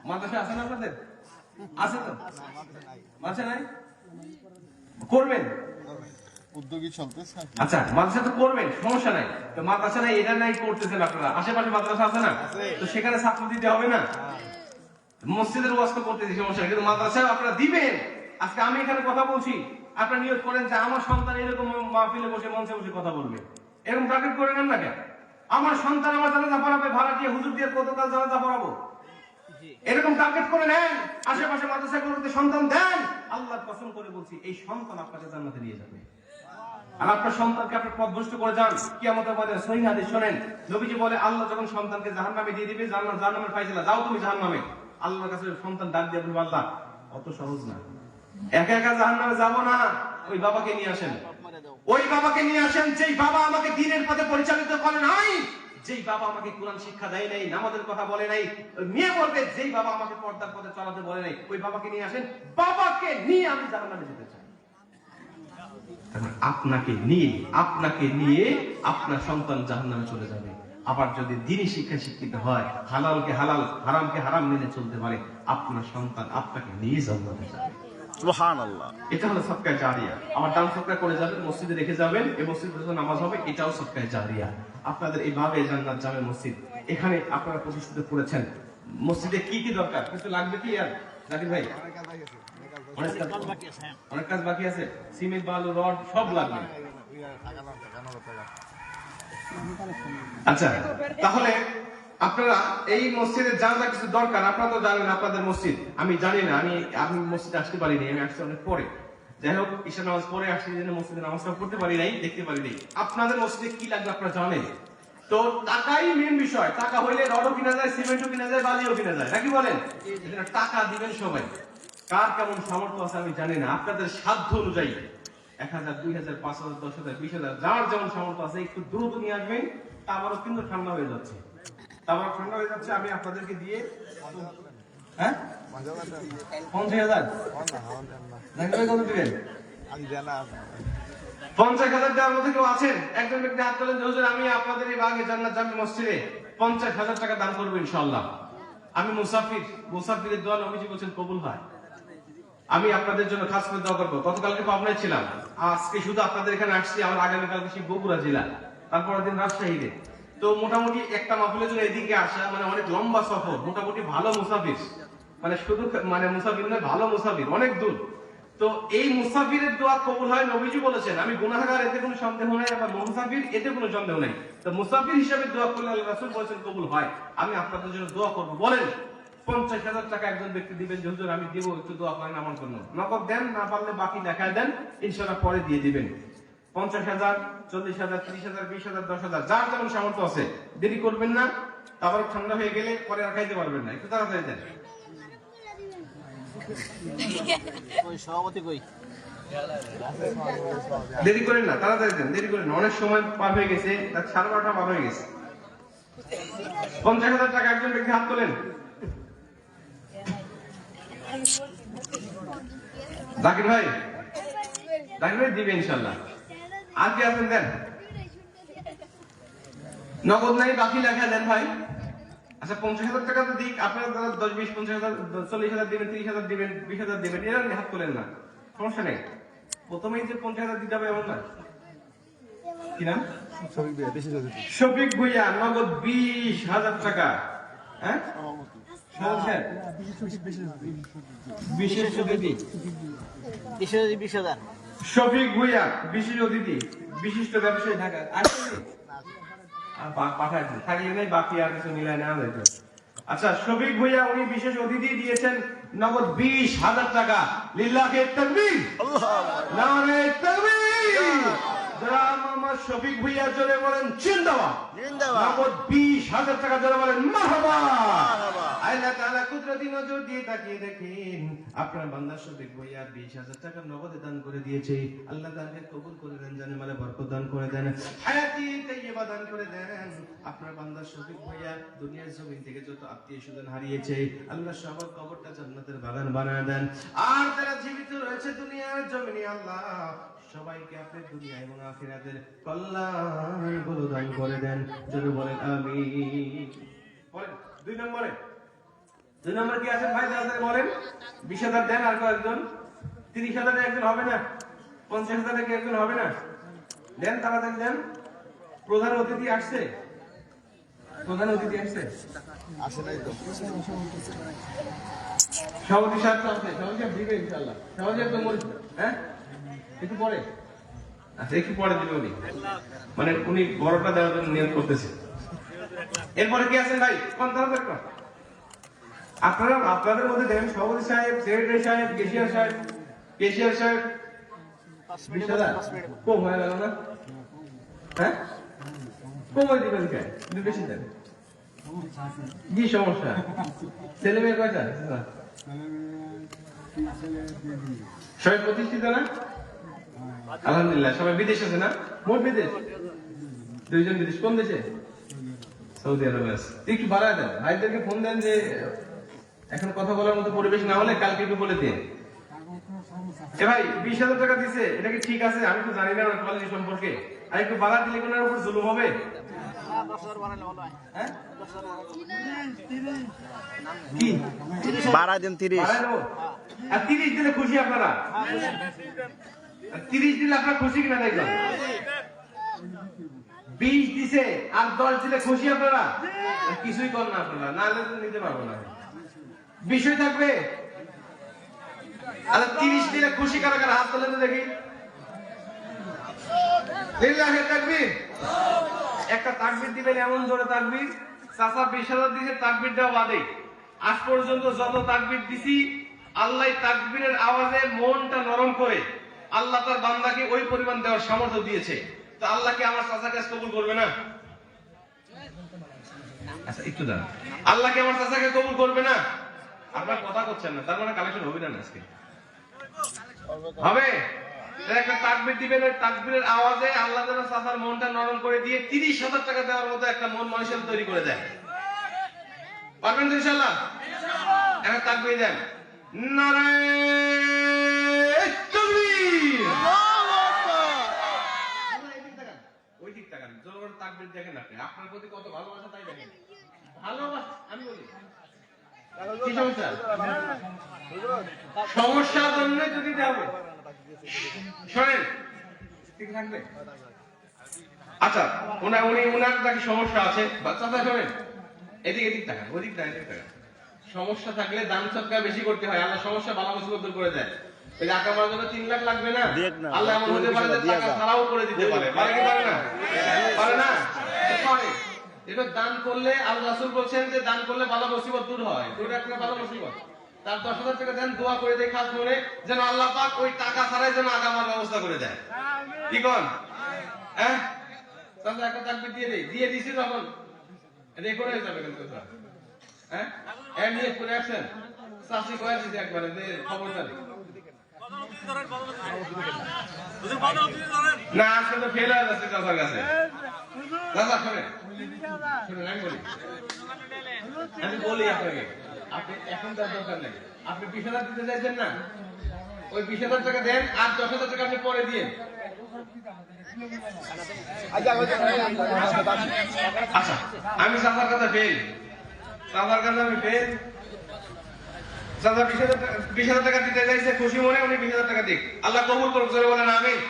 মাদ্রাসা আছে না আপনাদের? আছে তো? আছে নাই? করবেন উদ্যোগী চলতেছে। আচ্ছা, মাদ্রাসা তো করবেন, সমস্যা নাই। তো মাদ্রাসা নাই, এটা নাই করতেছেন আপনারা, আশেপাশে মাদ্রাসা আছে না? তো সেখানে ছাত্র দিতে হবে না? মসজিদের ওয়াজ তো করতেছি, সমস্যা নাই, কিন্তু মাদ্রাসায় আপনারা দিবেন। আজকে আমি এখানে কথা বলছি, আপনারা নিয়োগ করেন যে আমার সন্তান এরকম মাহফিলে বসে মঞ্চে বসে কথা বলবে, এরকম টার্গেট করে নেন না কেন? আমার সন্তান আমার জানাজা পড়াবে, ভাড়া দিয়ে হুজুর দিয়ে কতকাল জানাজা পড়াবো, এরকম টার্গেট করে নেন। আশেপাশে মাদ্রাসাগুলোতে সন্তান দেন, আল্লাহর কসম করে বলছি এই সন্তান আপনাকে জান্নাতে নিয়ে যাবে। আর আপনার সন্তানকে আপনি পথভ্রষ্ট করে যান, কিয়ামতের ময়দানে সহিহ হাদিস শুনেন, নবীজি বলে আল্লাহ যখন সন্তানকে জাহান্নামে দিয়ে দিবে, জাহান্নামের ফায়সালা, যাও তুমি জাহান্নামে, আল্লাহর কাছে সন্তান ডাক দিয়ে বলবে, আল্লাহ অত সহজ না, একা একা জাহান্নামে যাব না, ওই বাবাকে নিয়ে আসেন, ওই বাবাকে নিয়ে আসেন যেই বাবা আমাকে দ্বীনের পথে পরিচালিত করে নাই, যেই বাবা আমাকে কোরআন শিক্ষা দেয় নাই, নামাজের কথা বলে নাই। মেয়ে বলবে যেই বাবা আমাকে পর্দার পথে চলাতে বলে নাই, ওই বাবাকে নিয়ে আসেন, বাবাকে নিয়ে আমি জাহান্নামে যেতে চাই। আপনাকে নিয়ে আপনার সন্তান জাহান্নামে চলে যাবে। আবার যদি দ্বীনি শিক্ষা শিক্ষিত হয়, হালালকে হালাল, হারামকে হারাম মেনে চলতে পারে, আপনার সন্তান আপনাকে নিয়ে জান্নাতে যাবে। সুবহানাল্লাহ। এটা হলো সাদকায়ে জারিয়া। আমার দান সদকা করে যাবেন, মসজিদে রেখে যাবেন, এই মসজিদে নামাজ হবে, এটাও সাদকায়ে জারিয়া। আপনাদের এইভাবে জান্নাত জামে মসজিদ এখানে আপনারা প্রতিষ্ঠিত করেছেন। মসজিদে কি কি দরকার, কিছু লাগবে কি আর জাকির ভাই? অনেক কাজ বাকি আছে, সিমেন্ট, বালু, রড সব লাগবে। আচ্ছা, তাহলে আপনারা এই মসজিদে যা যা কিছু দরকার আপনারা তো জানেন, আপনাদের মসজিদ আমি জানি না, আমি মসজিদে আসতে পারিনি, আমি আসতে অনেক পরে। যাই হোক, ঈশা নামাজ পরে আসছি, মসজিদে নামাজটা পড়তে পারি নাই, দেখতে পারি নাই। আপনাদের মসজিদে কি লাগবে আপনারা জানেন তো? টাকাই মেন বিষয়। টাকা হইলে রডও কিনা যায়, সিমেন্টও কিনা যায়, বালিও কিনা যায়, নাকি বলেন? টাকা দিবেন সবাই, কার কেমন সামর্থ্য আছে আমি জানি না, আপনাদের সাধ্য অনুযায়ী 1000, 2000, 5000, 10000, 20000 যার যেমন সামর্থ্য আছে একটু দ্রুত নিয়ে আসবেন। তারপরও কিন্তু ঠান্ডা হয়ে যাচ্ছে, তারপর ঠান্ডা হয়ে যাচ্ছে। আমি আপনাদেরকে দিয়ে 50,000 কত দিবেন? 50,000 দেওয়ার মধ্যে কেউ আছেন? একজন ব্যক্তি হাত তোলেন, হুজুর আমি আপনাদের এই বাগে জান্নাত জামি মসজিদে 50,000 টাকা দান করবো ইনশাআল্লাহ। আমি মুসাফিরের দোয়া নবীজি বলছেন কবুল হয়। আমি আপনাদের জন্য খাস করে দোয়া করবো। গতকালকে পাবনায় ছিলাম, আজকে শুধু আপনাদের এখানে আসছি, আমার আগামীকালকে সেই বগুড়া জেলা, তারপরের দিন রাজশাহীতে। তো মোটামুটি একটা মাহফিলের জন্য এদিকে আসা মানে অনেক লম্বা সফর, মোটামুটি ভালো মুসাফির, মানে শুধু মানে মুসাফির নয়, ভালো মুসাফির, অনেক দূর। তো এই মুসাফিরের দোয়া কবুল হয় নবীজি বলেছেন। আমি গুনাহগার, এতে কোনো সন্দেহ নাই, আবার মুসাফির এতে কোনো সন্দেহ নাই। তো মুসাফির হিসেবে দোয়া করলে আল্লাহ রাসূল বলেছেন কবুল হয়। আমি আপনাদের জন্য দোয়া করব। বলেন 50,000 টাকা একজন ব্যক্তি দিবেন যে হুজুর আমি দিব, একটু দোয়া করেন আমার জন্য। নগদ দেন, না পারলে বাকি লেখায় দেন, ইনশাআল্লাহ পরে দিয়ে দিবেন। 50,000, 40,000, 30,000, 20,000, 10,000 যার যেমন সামর্থ্য আছে। দেরি করবেন না, তারপর ঠান্ডা হয়ে গেলে পরে আর খাইতে পারবেন না, একটু তাড়াতাড়ি দেন। সভাপতি কই? দেরি করেন না, তাড়াতাড়ি দেন, দেরি করেন না, অনেক সময় পার হয়ে গেছে, 12:30 পার হয়ে গেছে। 50,000 টাকা একজন ব্যক্তি হাত তোলেন। জাকির ভাই দিবে ইনশাআল্লাহ। আর কি আছেন দেন, নগদ নাই বাকি লেখা দেন ভাই। আচ্ছা 50,000 টাকা তো দিক, আপনারা 10, 20, 50,000, 40,000 দিবেন, 30,000 দিবেন, 20,000 দিবেন, এরা হাত তোলেন না, সমস্যা নেই। প্রথমেই যে 50,000 দিতে হবে এমন না। কি নাম? শফিক ভুইয়া, নগদ 20,000 টাকা। হ্যাঁ বিশেষ অতিথি 20,000 শফিক ভুইয়া, বিশেষ অতিথি, বিশিষ্ট ব্যবসায়ী ঢাকা। পাঠাচ্ছি থাকলে নেই, বাকি আর কিছু মিলায় নেওয়া যেত। আচ্ছা শফিক ভুইয়া উনি বিশেষ অতিথি দিয়েছেন নগদ 20,000 টাকা। লিল্লাহে তাকবীর, নারে তাকবীর। যারা আমার শফিক ভুইয়া জোরে বলেন জিন্দাবাদ। নগদ 20,000 টাকা জোরে বলেন মারহাবা। আল্লাহ তাআলা কুদরতি নজর দিয়ে তাকিয়ে দেখেন আপনার বান্দা শফিক ভুইয়া 20,000 টাকা নগদে দান করে দিয়েছে। আল্লাহ তাআলা কবুল করে দেন, জানে মালে বরকত দান করে দেন, হায়াতি তাইয়্যিবা দান করে দেন। আপনার বান্দা শফিক ভুইয়া দুনিয়ার জমিন থেকে যত আত্মীয় স্বজন হারিয়েছে, আল্লাহ সবার কবরটা জান্নাতের বাগান বানায় দেন। আর যারা জীবিত রয়েছে দুনিয়ার জমিনে, আল্লাহ সবাইকে আপনি দুনিয়া এবং আখিরাতের কল্যাণ গুলো দান করে দেন। যদি বলেন আমিন। বলেন 2 নম্বরে কি আছেন ভাই? তাড়াতাড়ি বলেন। 20,000 দেন, আর কয়েকজন 30,000 একজন হবে না, 50,000 কি একজন হবে না? দেন, তাড়াতাড়ি দেন। প্রধান অতিথি আসছে, আসে নাই তো। সভাপতি সাহেব তো আছে, সভাপতি সাহেব দিবে ইনশাআল্লাহ। সভাপতি সাহেব তো হ্যাঁ একটু পরে, আচ্ছা একটু পরে দিবে উনি, মানে উনি বড়টা দেওয়ার জন্য নিয়ত করতেছে। এরপরে কি আছেন ভাই? আপনাদের মধ্যে দেখেন সভাপতি সাহেব, সেক্রেটারি সাহেব, কেশিয়ার সাহেব 20,000 কম হয়ে গেল না? হ্যাঁ কমে দিবেন কে? বেশি দেন, কি সমস্যা? ছেলে মেয়ে কয়টা? সবাই প্রতিষ্ঠিত না? আলহামদুলিল্লাহ। সবাই বিদেশ আছে না? মোট বিদেশ 2 জন বিদেশ। কোন দেশে? সৌদি আরবে আছে। একটু বাড়ায় দেন, ভাইদেরকে ফোন দেন যে এখন কথা বলার মতো পরিবেশ না হলে কালকে একটু বলে দিন। এ ভাই 20,000 টাকা দিছে, এটা কি ঠিক আছে? আমি তো জানি না ওর কোয়ালিটি সম্পর্কে। আর একটু বাড়া দিলে কোন উপর জুলুম হবে? কি বাড়া দিন 30। আর 30 দিলে খুশি আপনারা? 30 দিলে আপনারা খুশি কিনা দেখবেন? 20 দিছে আর 10 দিলে খুশি আপনারা? কিছুই কর না আপনারা, না হলে নিতে পারবো না। বিষয় থাকবে। আর 30 দিলে খুশি কারা কারা হাত তোলেন তো দেখি। লিল্লাহি তাকবীর। একটা তাকবীর দিবেন, এমন জোরে তাকবীর, চাচা 20,000 দিছে, তাকবীর দেওয়া বাদে আজ পর্যন্ত যত তাকবীর দিছি, আল্লাহ তাকবীরের আওয়াজে মনটা নরম করে আল্লাহ তার বান্দাকে ওই পরিমাণ দেওয়ার সামর্থ্য দিয়েছে। তো আল্লাহ কি আমার চাচা কাজ কবুল করবে না? আচ্ছা একটু দাঁড়ান, আল্লাহ কি আমার চাচাকে কবুল করবে না? আপনার কথা করছেন না, তার মানে কালেকশন হবে না আজকে? হবে। একটা তাকবীর দিবেন, ওই তাকবীরের আওয়াজে আল্লাহ যেন চাচার মনটা নরম করে দিয়ে 30,000 টাকা দেওয়ার মতো একটা মন মানুষের তৈরি করে দেয়। পারবেন তো ইনশাআল্লাহ? একটা তাকবীর দেন, নারায়ে তাকবীর। ওই দিক তাকান, জোর করে তাকবীর দেখেন আপনি, আপনার প্রতি কত ভালোবাসা তাই দেখেন। ভালোবাসা আমি বলি কি সমস্যা? সমস্যার জন্য যদি দেওয়া হবে শোনেন, ঠিক থাকবে? আচ্ছা, উনার নাকি সমস্যা আছে, বাচ্চাটা শোনেন, এদিকে এদিক তাকান, ওদিক না এদিক তাকান। সমস্যা থাকলে দান সৎকার বেশি করতে হয়, আল্লাহ সমস্যা বালা মুসিবত দূর করে দেয়। ওই টাকা মারার জন্য 3 লাখ লাগবে না, আল্লাহ এমন হতে পারে যে টাকা ছাড়াও করে দিতে পারে। পারে কি পারে না? পারে না? পারে। এটা দান করলে আল্লাহ রাসূল বলেছেন যে দান করলে বালা মুসিবত দূর হয়। দূর একটা বালা মুসিবত। তার 10,000 টাকা দেন, দোয়া করে দেয় খাস মনে যেন আল্লাহ পাক ওই টাকা ছাড়াই যেন আগামার ব্যবস্থা করে দেয়। কি কোন? হ্যাঁ, তাহলে একটা তাকবীর দিয়ে দিছি তখন রেকর্ড হয়ে যাবে কিন্তু। হ্যাঁ, এর নিয়ে করে অ্যাকশন সাসি কয়ে দিতে একবারে যে খবরদার না, আজকে তো ফেল হয়ে যাচ্ছে চাচার কাছে। চাচা শোনেন, আমি বলি আপনাকে, আপনি এখন তার দরকার নেই। আপনি 20,000 দিতে চাইছেন না, ওই 20,000 টাকা দেন, আর 10,000 টাকা আপনি পরে দিয়ে। আচ্ছা, আমি চাচার কথা ফেল, চাচার কথা আমি ফেল। চাচা 20,000 টাকা দিতে চাইছে খুশি মনে, উনি 20,000 টাকা দিক, আল্লাহ কবুল করুক। জোরে বলেন আমিন।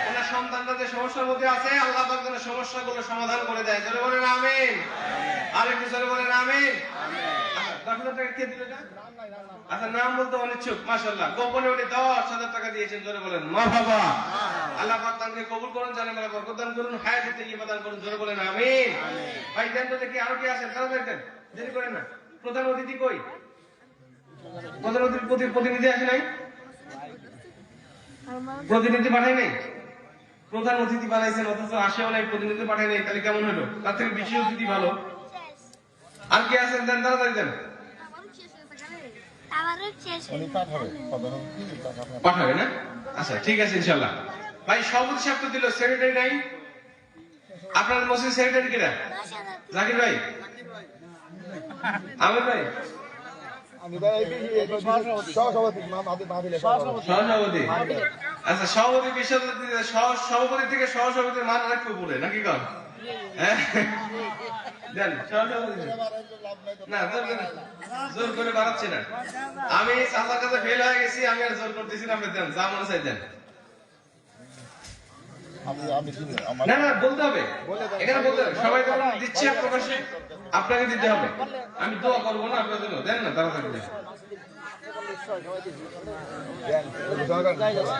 ওনার সন্তানরা যে সমস্যার মধ্যে আছে, আল্লাহ পাক যেন সমস্যাগুলো সমাধান করে দেয়। জোরে বলেন আমিন। আরেকটু জোরে বলেন আমিন। আচ্ছা, 10,000 টাকা কে দিল এটা? আচ্ছা, নাম বলতে অনিচ্ছুক, মাশাআল্লাহ। গোপনে উনি 10,000 টাকা দিয়েছেন। জোরে বলেন মারহাবা। আল্লাহ পাক তাকে কবুল করুন, জানে মেলা বরকত দান করুন, হায়াতে তাইয়্যিবা দান করুন। জোরে বলেন আমিন। ভাই দেন তো দেখি, আরো কি আছেন? তাড়াতাড়ি দেন, দেরি করেন না। প্রধান অতিথি কই? প্রধান অতিথি প্রতিনিধি আসে নাই? প্রতিনিধি পাঠাই নাই? প্রধান অতিথি বানাইছেন অথচ আসেও নাই, প্রতিনিধি পাঠাই নাই, তাহলে কেমন হলো? তার থেকে বিশেষ অতিথি ভালো। আর কি আছেন? দেন, তাড়াতাড়ি দেন। পাঠাবে না? আচ্ছা, ঠিক আছে ইনশাআল্লাহ। ভাই সভাপতি সাহেব তো দিল, সেক্রেটারি নাই? আপনার মসজিদ সেক্রেটারি কিরা? জাকির ভাই, আমির ভাই, সহসভাপতি। আচ্ছা, সভাপতি সভাপতি থেকে সহসভাপতির মান আরেকটু বলে নাকি কন? হ্যাঁ, দেন সহসভাপতি। না, জোর করে বাড়াচ্ছি না। আমি চাচার কাছে ফেল হয়ে গেছি, আমি আর জোর করতেছি না। আপনি দেন, যা মনে চাই দেন। না না, বলতে হবে, এখানে বলতে হবে। সবাই তো দিচ্ছে প্রকাশ্যে, আপনাকে দিতে হবে। আমি দোয়া করবো না আপনার জন্য। দেন না, তাড়াতাড়ি দেন।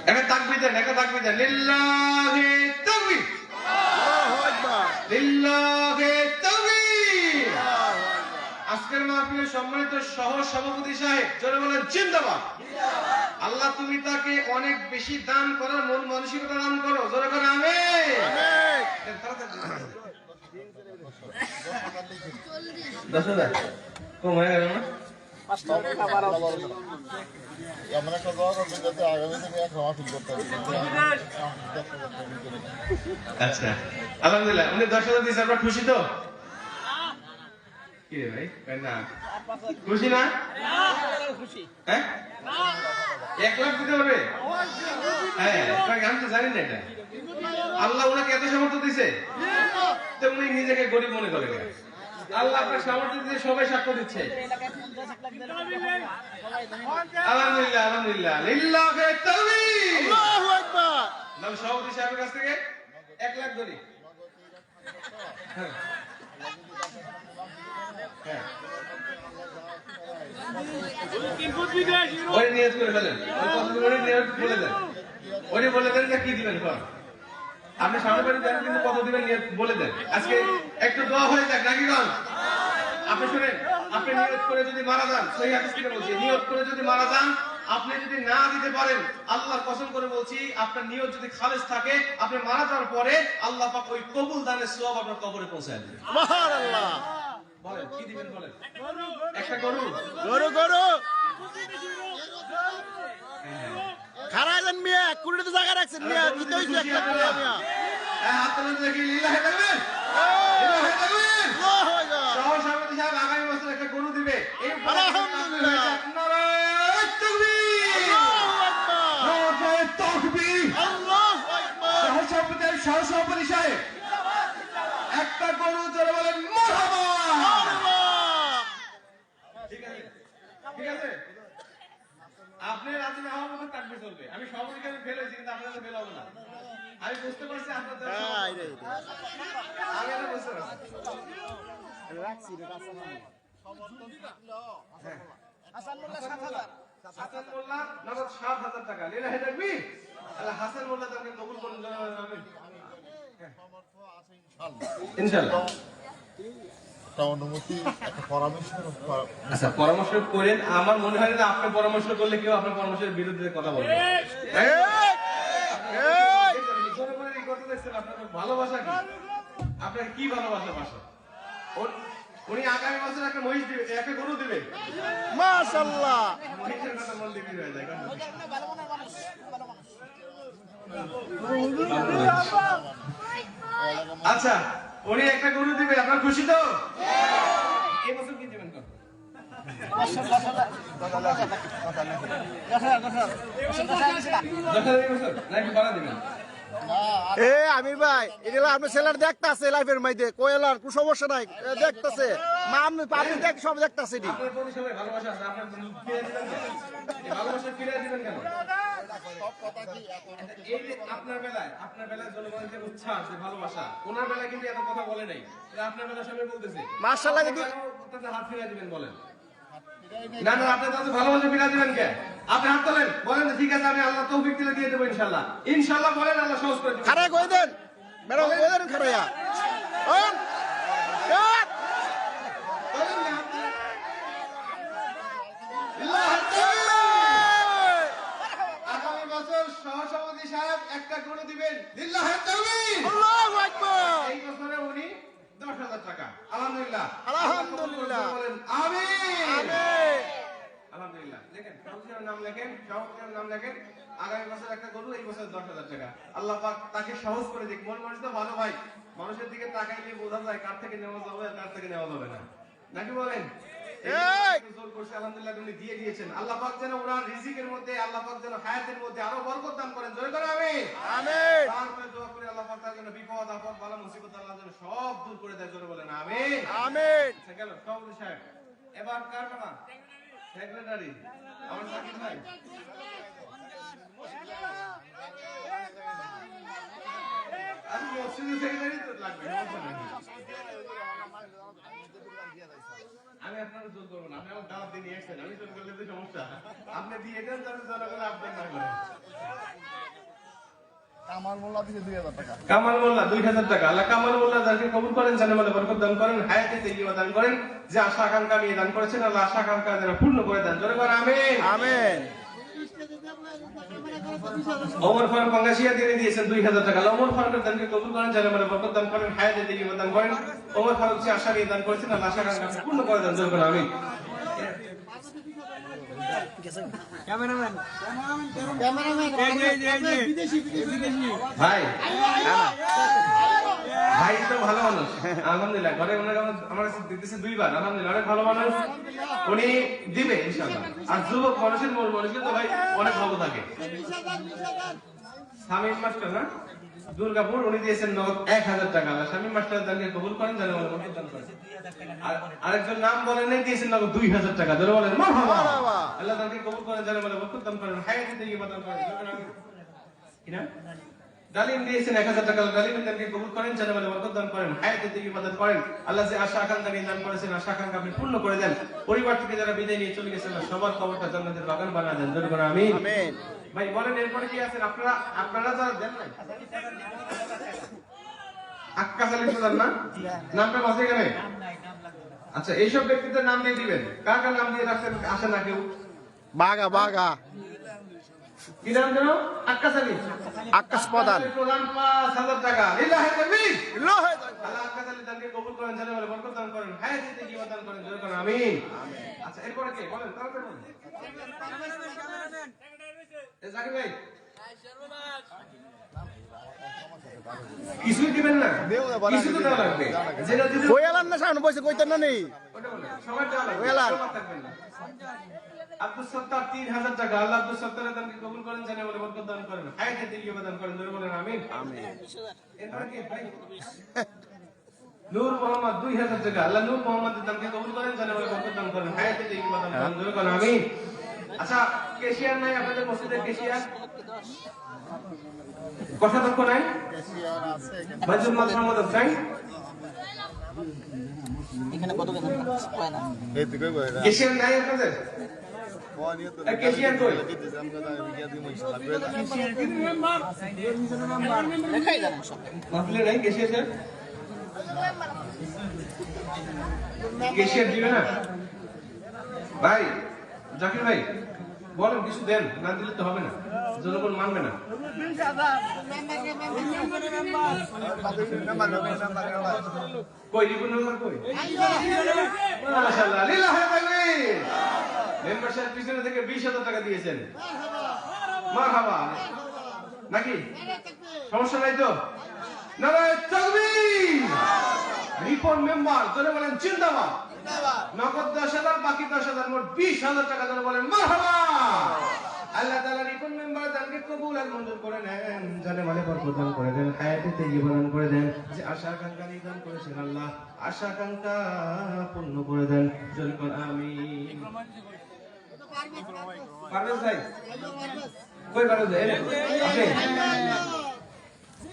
একটা তাকবীর দেন, একটা তাকবীর দেন। লিল্লাহি তাকবীর, লিল্লাহি তাকবীর। আজকের মাহফিলের সম্মানিত সহ সভাপতি সাহেব, জোরে বলেন জিন্দাবাদ। আল্লাহ তুমি তাকে অনেক বেশি দান করার মন মানসিকতা দান করো। জোরে করে আমিন। কম হয়ে গেল না? আচ্ছা, আলহামদুলিল্লাহ। উনি 10,000 দিয়েছে, আপনারা খুশি তো? কি রে ভাই, না খুশি না? হ্যাঁ, 1 লাখ দিতে হবে? হ্যাঁ, আমি তো জানি না এটা। আল্লাহ ওনাকে এত সামর্থ্য দিছে, তো উনি নিজেকে গরিব মনে করে। আল্লাহ আপনার সামর্থ্য দিতে সবাই সাক্ষ্য দিচ্ছে। আলহামদুলিল্লাহ, আলহামদুলিল্লাহ। লিল্লাহি তাকবীর, আল্লাহু আকবার। নাম সভাপতি সাহেবের কাছ থেকে 1 লাখ ধরি। হ্যাঁ, ওই নিয়ত করে ফেলেন, ওই বলে দেন যে কি দিবেন। আপনি সামনে বাড়ি দেন, কিন্তু কত দিবেন নিয়ত বলে দেন। আজকে একটু দোয়া হয়ে যাক নাকি গান? আপনি শুনেন, আপনি নিয়ত করে যদি মারা যান, সহিহ হাদিস থেকে বলছি, নিয়ত করে যদি মারা যান, আপনি যদি না দিতে পারেন, আল্লাহর কসম করে বলছি, আপনার নিয়ত যদি খালেস থাকে, আপনি মারা যাওয়ার পরে আল্লাহ পাক ওই কবুল দানের সওয়াব আপনার কবরে পৌঁছায় দেবেন। সুবহানাল্লাহ। বলেন কি দিবেন বলেন। একটা গরু। গরু গরু খারা যান মিয়া কুড়িতে জায়গা রাখছেন মিয়া কি তো হইছে একটা করে মিয়া হাত তুলে দেখি লিল্লাহি তাকবীর। লিল্লাহি তাকবীর। আল্লাহু আকবার সভাপতি সাহেব আগামী বছর একটা গরু দিবে। এই আলহামদুলিল্লাহ। নারায়ে তাকবীর। আল্লাহু আকবার নারায়ে তাকবীর। আল্লাহু আকবার সহসভাপতি সাহেব একটা গরু জোরে বলেন মারহাবা। আল্লাহ ঠিক আছে ঠিক আছে। আপনি রাজি না হওয়ার মতো তাকবীর চলবে। আমি সভাপতিকে আমি ফেল হয়েছি কিন্তু আপনাদের ফেল হবে না। আমি বুঝতে পারছি আপনাদের এই রে আমি এটা বুঝতে পারছি। রাখছি রে রাখছি হাসান মোল্লা 7000 হাসান মোল্লা নগদ 7000 টাকা। লিল্লাহি তাকবীর। আল্লাহ হাসান মোল্লা তাকে কবুল করুন জনাব আমিন। ইনশাআল্লাহ। একটা অনুমতি, একটা পরামর্শ আচ্ছা পরামর্শ করেন। আমার মনে হয় না আপনি পরামর্শ করলে কেউ আপনার পরামর্শের বিরুদ্ধে কথা বলবে। জনগণের এই কথা দেখছেন আপনার ভালোবাসা কি? আপনার কি ভালোবাসা ভাষা? উনি আগামী বছর একটা মহিষ দিবে, একটা গরু দিবে। মাশাআল্লাহ মহিষের কথা বললে কি হয়ে যায়? আচ্ছা উনি একটা গরু দিবে, আপনার খুশি তো? এই বছর কি দিবেন? নাকি বাড়া দিবেন? এ আমির ভাই এগুলা আপনি সেলার দেখতাছে লাইফের মধ্যে কোয়েলার কোনো সমস্যা নাই দেখতাছে মা আপনি পাবলিক দেখ সব দেখতাছে নি আপনার প্রতি সবাই ভালোবাসা আছে, আপনার ফিরে দিবেন কেন? এই ভালোবাসা ফিরে দিবেন কেন? এই যে আপনার বেলায় জনগণের যে উচ্ছ্বাস, যে ভালোবাসা, ওনার বেলায় কিন্তু এত কথা বলে নাই। আপনার বেলায় সবাই বলতেছে মাশাআল্লাহ আপনি কেন তাদের হাত ফিরে দিবেন বলেন? না না আপনি তাদের ভালোবাসা ফিরে দিবেন কে? আপনি হাত তোলেন, বলেন ঠিক আছে আমি আল্লাহ তৌফিক দিলে দিয়ে দেবো ইনশাআল্লাহ। ইনশাআল্লাহ বলেন, আল্লাহ সহজ করে দিবেন। খারাই কই দেন মেরা কই দেন খারাইয়া ওন আগামী বছর সহসভাপতি সাহেব একটা গরু দিবেন। লিল্লাহি তাকবীর। আল্লাহু আকবার এই বছরে উনি 10,000 টাকা। আলহামদুলিল্লাহ। আলহামদুলিল্লাহ। বলেন আমিন। আমিন আলহামদুলিল্লাহ। দেখেন সভাপতির নাম লেখেন, সভাপতির নাম লেখেন। আগামী বছর একটা গরু, এই বছর 10,000 টাকা। আল্লাহ পাক তাকে সহজ করে দিক। মন মানুষ তো ভালো ভাই, মানুষের দিকে তাকাইলে বোঝা যায় কার থেকে নেওয়া যাবে আর কার থেকে নেওয়া যাবে না, নাকি বলেন? জোর করছে আলহামদুলিল্লাহ উনি দিয়ে দিয়েছেন। আল্লাহ পাক যেন ওনার রিজিকের মধ্যে, আল্লাহ পাক যেন হায়াতের মধ্যে আরো বরকত দান করেন। জয় করে আমিন। আমিন তারপরে দোয়া করে আল্লাহ পাক তার জন্য বিপদ আপদ বালা মুসিবত আল্লাহ যেন সব দূর করে দেয়। জোরে বলেন আমিন। আমিন আচ্ছা গেল সভাপতি সাহেব। এবার কার পালা? সেক্রেটারি আমার সাকিব ভাই। আমি মসজিদের সেক্রেটারি তো লাগবে, সমস্যা নেই। আমি আপনার জোর করবো না, আপনি আমার দাওয়াত দিয়ে নিয়ে আসছেন, আমি জোর করলে তো সমস্যা। আপনি দিয়ে দেন তাহলে জনগণ আপনার না করে। কামাল মোল্লা দিকে 2000 টাকা। কামাল মোল্লা 2000 টাকা। আল্লাহ কামাল মোল্লা যাকে কবুল করেন, জানে মানে বরকত দান করেন, হায়াতে তাইয়্যিবা দান করেন। যে আশা আকাঙ্ক্ষা নিয়ে দান করেছেন, আল্লাহ আশা আকাঙ্ক্ষা যেন পূর্ণ করে দেন। জোরে বলেন আমিন। আমিন ওমর ফারুক বাংলাদেশিয়া দিয়ে দিয়েছেন 2000 টাকা। ওমর ফারুকের দানকে কবুল করেন, জানে মানে বরকত দান করেন, হায়াতে তাইয়্যিবা দান করেন। ওমর ফারুক যে আশা নিয়ে দান করেছেন, আল্লাহ আশা আকাঙ্ক্ষা পূর্ণ করে দেন। জোরে বলেন আমিন। ভাই ভাই তো ভালো মানুষ আলহামদুলিল্লাহ। ঘরে ওনার আমার দিতেছে 2 বার। আলহামদুলিল্লাহ অনেক ভালো মানুষ, উনি দিবে ইনশাআল্লাহ। আর যুবক মানুষের মূল মানুষকে তো ভাই অনেক ভালো থাকে। শামীম মাস্টার না দুর্গাপুর, উনি দিয়েছেন নগদ 1000 টাকা। আল্লাহ শামীম মাস্টার দানকে কবুল করেন, জানে বলে বরকত দান করেন। আর আরেকজন নাম বলেন নাই, দিয়েছেন নগদ 2000 টাকা। ধরে বলেন মারহাবা। আল্লাহ দানকে কবুল করেন, জানে বলে বরকত দান করেন, হায়াতে তাইয়্যিবা দান করেন। কি নাম? ডালিম দিয়েছেন 1000 টাকা। ডালিমের দানকে কবুল করেন, জানে বলে বরকত দান করেন, হায়াতে তাইয়্যিবা দান করেন। আল্লাহ যে আশা আকাঙ্ক্ষা নিয়ে দান করেছেন, আশা আকাঙ্ক্ষা আপনি পূর্ণ করে দেন। পরিবার থেকে যারা বিদায় নিয়ে চলে গেছেন, সবার কবরটা জান্নাতের বাগান বানিয়ে দেন। জোরে করে আমিন। আমিন ভাই বলেন এরপরে কি আছেন? আপনারা যারা দেন নাই আক্কাস আলী প্রধান না, নামটা বাসে গেলে। আচ্ছা এইসব ব্যক্তিদের নাম দিয়ে দিবেন। কার কার নাম দিয়ে রাখছেন আসে না কেউ? বাগা বাগা কি নাম যেন? আক্কাস আলী আকাশ প্রধান প্রধান 5000 টাকা। লিল্লাহি তাকবীর। আল্লাহু আল্লাহ আক্কাস আলী দানকে কবুল করেন, জানে বলে বরকত দান করেন, হায়াতে তাইয়্যিবা আমিন। আচ্ছা এরপরে কে বলেন, তাড়াতাড়ি বলেন। জাকির ভাই কিছুই দিবেন না, কিছু তো দেওয়া লাগবে। যেটা দিতে কই এলাম না সামনে বসে কইতেন না নেই ওটা বলেন, সবার দেওয়া লাগবে, ওয়েলার। সবার থাকবেন না। আব্দুল সত্তার 3000 টাকা, আল্লাহ আব্দুল সত্তারের দানকে কবুল করেন, জানে বলে বরকত দান করেন, হায়াতে তৈয়বা দান করেন, জোরে বলেন আমিন। এরপরে কে ভাই? নূর মোহাম্মদ 2000 টাকা, আল্লাহ নূর মোহাম্মদের দানকে কবুল করেন, জানে বলে বরকত দান করেন, হায়াতে তৈয়বা দান করেন, জোরে বলেন আমিন। আচ্ছা কেশিয়ার নাই আপনাদের মসজিদের, কেশিয়ার কোষাধ্যক্ষ নাই, ক্যাশিয়ার আছে এখানে। বাইতুল মাল সম্পাদক নাই, এখানে কত কেন হয় না এই দিকে কইরা কেশিয়ার নাই আপনাদের? কোয়ানিয়া তো আর কেশিয়ার কই? দিতে জাম কথা বিয়া দিমু ইনশাআল্লাহ। দেখাই জানো সব মাহফিলে নাই কেশিয়ার স্যার? কেশিয়ার দিবে না ভাই? জাকির ভাই বলেন কিছু দেন, না দিলে তো হবে না, জনগণ মানবে না। কই রিপন নাম্বার কই? মাশাআল্লাহ, লিল্লাহি তাকবীর। মেম্বারশিপ পিছনে থেকে 20000 টাকা দিয়েছেন, মারহাবা। নাকি সমস্যা নাই তো? নারায়ে তাকবীর। রিপন মেম্বার জোরে বলেন জিন্দাবাদ। নগদ 10,000, বাকি 10,000, মোট 20,000 টাকা জোরে বলেন মারহাবা। আল্লাহ তাআলা রিপন মেম্বার দানকে কবুল আর মঞ্জুর করে নেন, জানে মানে বরকত দান করে দেন, হায়াতে তৈয়বা দান করে দেন, যে আশা আকাঙ্ক্ষা নিদান করেছেন আল্লাহ আশা আকাঙ্ক্ষা পূর্ণ করে দেন, জোরে বলেন আমিন। পারভেজ ভাই কই? পারভেজ ভাই আছে?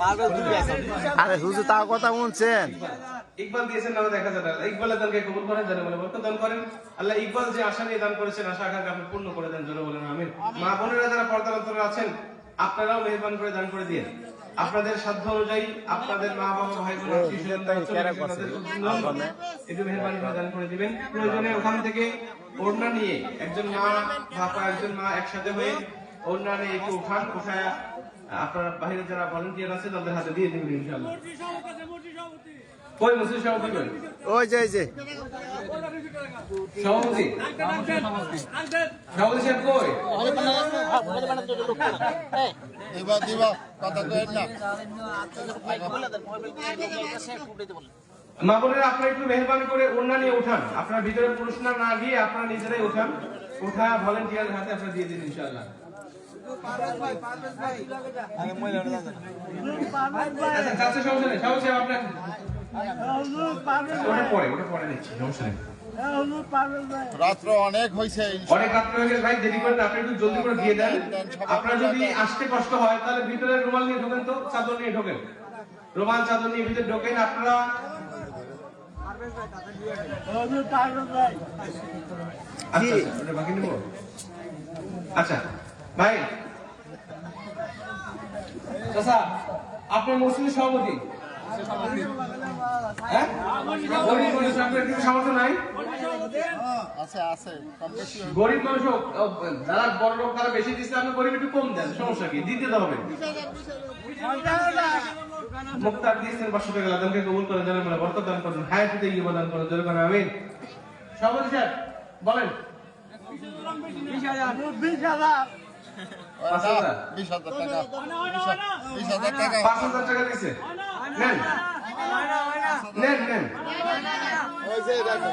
পাগল দুই আছে আরে হুজুর তাও কথা শুনছেন? ইকবাল দিয়েছেন নামে 1000 টাকা, ইকবালের দানকে কবুল করেন, জানে বলে বরকত দান করেন। আল্লাহ ইকবাল যে আশা নিয়ে দান করেছেন, আশা আকাঙ্ক্ষা আপনি পূর্ণ করে দেন, জোরে বলেন আমিন। মা বোনেরা যারা পর্দার অন্তরে আছেন, আপনারাও মেহেরবান করে দান করে দিন। আপনাদের সাধ্য অনুযায়ী আপনাদের মা বাবা ভাই বোন আত্মীয়স্বজন একটু মেহেরবানি করে দান করে দিবেন। প্রয়োজনে ওখান থেকে ওড়না নিয়ে একজন মা বাবা একজন মা একসাথে হয়ে ওড়না নিয়ে একটু উঠায় আপনারা বাইরে যারা ভলান্টিয়ার আছে তাদের হাতে দিয়ে দিবেন ইনশাআল্লাহ। কই মুসলিম সভাপতি কই? ওই যে এই যে সভাপতি সভাপতি সাহেব কই? মোবাইল বানাতে লোক এই এবার দিবা কথা কইেন না। বলে দেন মোবাইল দিয়ে কাছে ফুটাইতে বলেন মা বোনেরা আপনারা একটু মেহেরবানি করে ওড়না নিয়ে উঠান, আপনার ভিতরে পুরুষ না গিয়ে আপনারা নিজেরাই উঠান, উঠা ভলান্টিয়ারের হাতে আপনারা দিয়ে দিন ইনশাআল্লাহ। আচ্ছা চাচা সমস্যা নেই, সভাপতি সাহেব আপনার ওটা পরে নিচ্ছি, সমস্যা নেই। রাত্র অনেক হইছে। অনেক রাত্রে হয়ে গেছে ভাই, দেরি করেন, আপনি একটু জলদি করে দিয়ে দেন। আপনার যদি আসতে কষ্ট হয় তাহলে ভিতরে রুমাল নিয়ে ঢোকেন, তো চাদর নিয়ে ঢোকেন, রুমাল চাদর নিয়ে ভিতরে ঢোকেন আপনারা। আচ্ছা ওটা বাকি নেব। আচ্ছা ভাই চাচা আপনার মসজিদের সভাপতি, হ্যাঁ গরিব মানুষ, আপনার কিছু সামর্থ্য নাই? আছে আছে কম বেশি হইছে। গরিব মানুষ হোক, যারা বড় লোক তারা বেশি দিচ্ছে, আপনি গরিব একটু কম দেন, সমস্যা কি? দিতে তো হবে। মুক্তার দিয়েছেন 500 টাকা, আদমকে কবুল করেন, জানেন বলে বরকত দান করেন, হায়াতে তৈয়বা দান করেন, জোরে বলেন আমিন। সভাপতি সাহেব বলেন। 20,000 টাকা 20,000 টাকা 5,000 টাকা দিয়েছে, নেন নেন নেন। ওই যে দেখো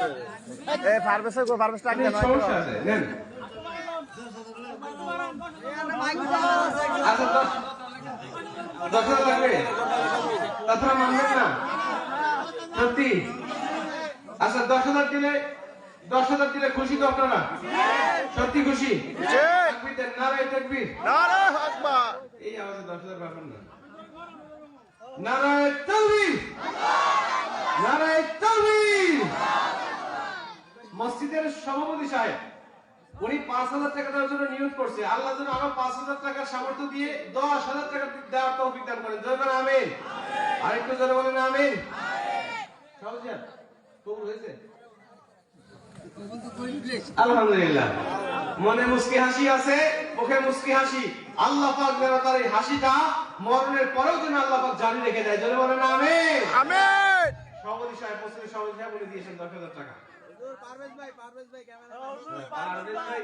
এই পারভেজ কই? পারভেজ টাকা নেন, নয় সমস্যা আছে, নেন। আচ্ছা 10,000 লাগবে, তাছাড়া মানবেন না সত্যি? আচ্ছা 10,000 দিলে খুশি তো আপনারা? সত্যি খুশি? তাকবীর দেন, নারায়ে তাকবীর। নারে আকবার। এই আওয়াজে 10,000 ব্যাপার না। নারায়ে তাকবীর, নারায়ে তাকবীর। মসজিদের সভাপতি সাহেব উনি 5,000 টাকা দেওয়ার জন্য নিয়োগ করছে, আল্লাহ যেন আমার 5,000 টাকার সামর্থ্য দিয়ে 10,000 টাকা দেওয়ার তৌফিক দান করেন, জোরে বলেন আমিন। আরেকটু জোরে বলেন আমিন। সভাপতি সাহেব কবুল হয়েছে আলহামদুলিল্লাহ। মনে মুস্কি হাসি আছে, মুখে মুস্কি হাসি। আল্লাহ পাক যেন তার এই হাসিটা মরণের পরেও যেন আল্লাহ পাক জারি রেখে দেয়, জোরে বলেন আমিন। আমিন। সভাপতি সাহেব মসজিদের সভাপতি সাহেব উনি দিয়েছেন 10,000 টাকা। পারভেজ ভাই,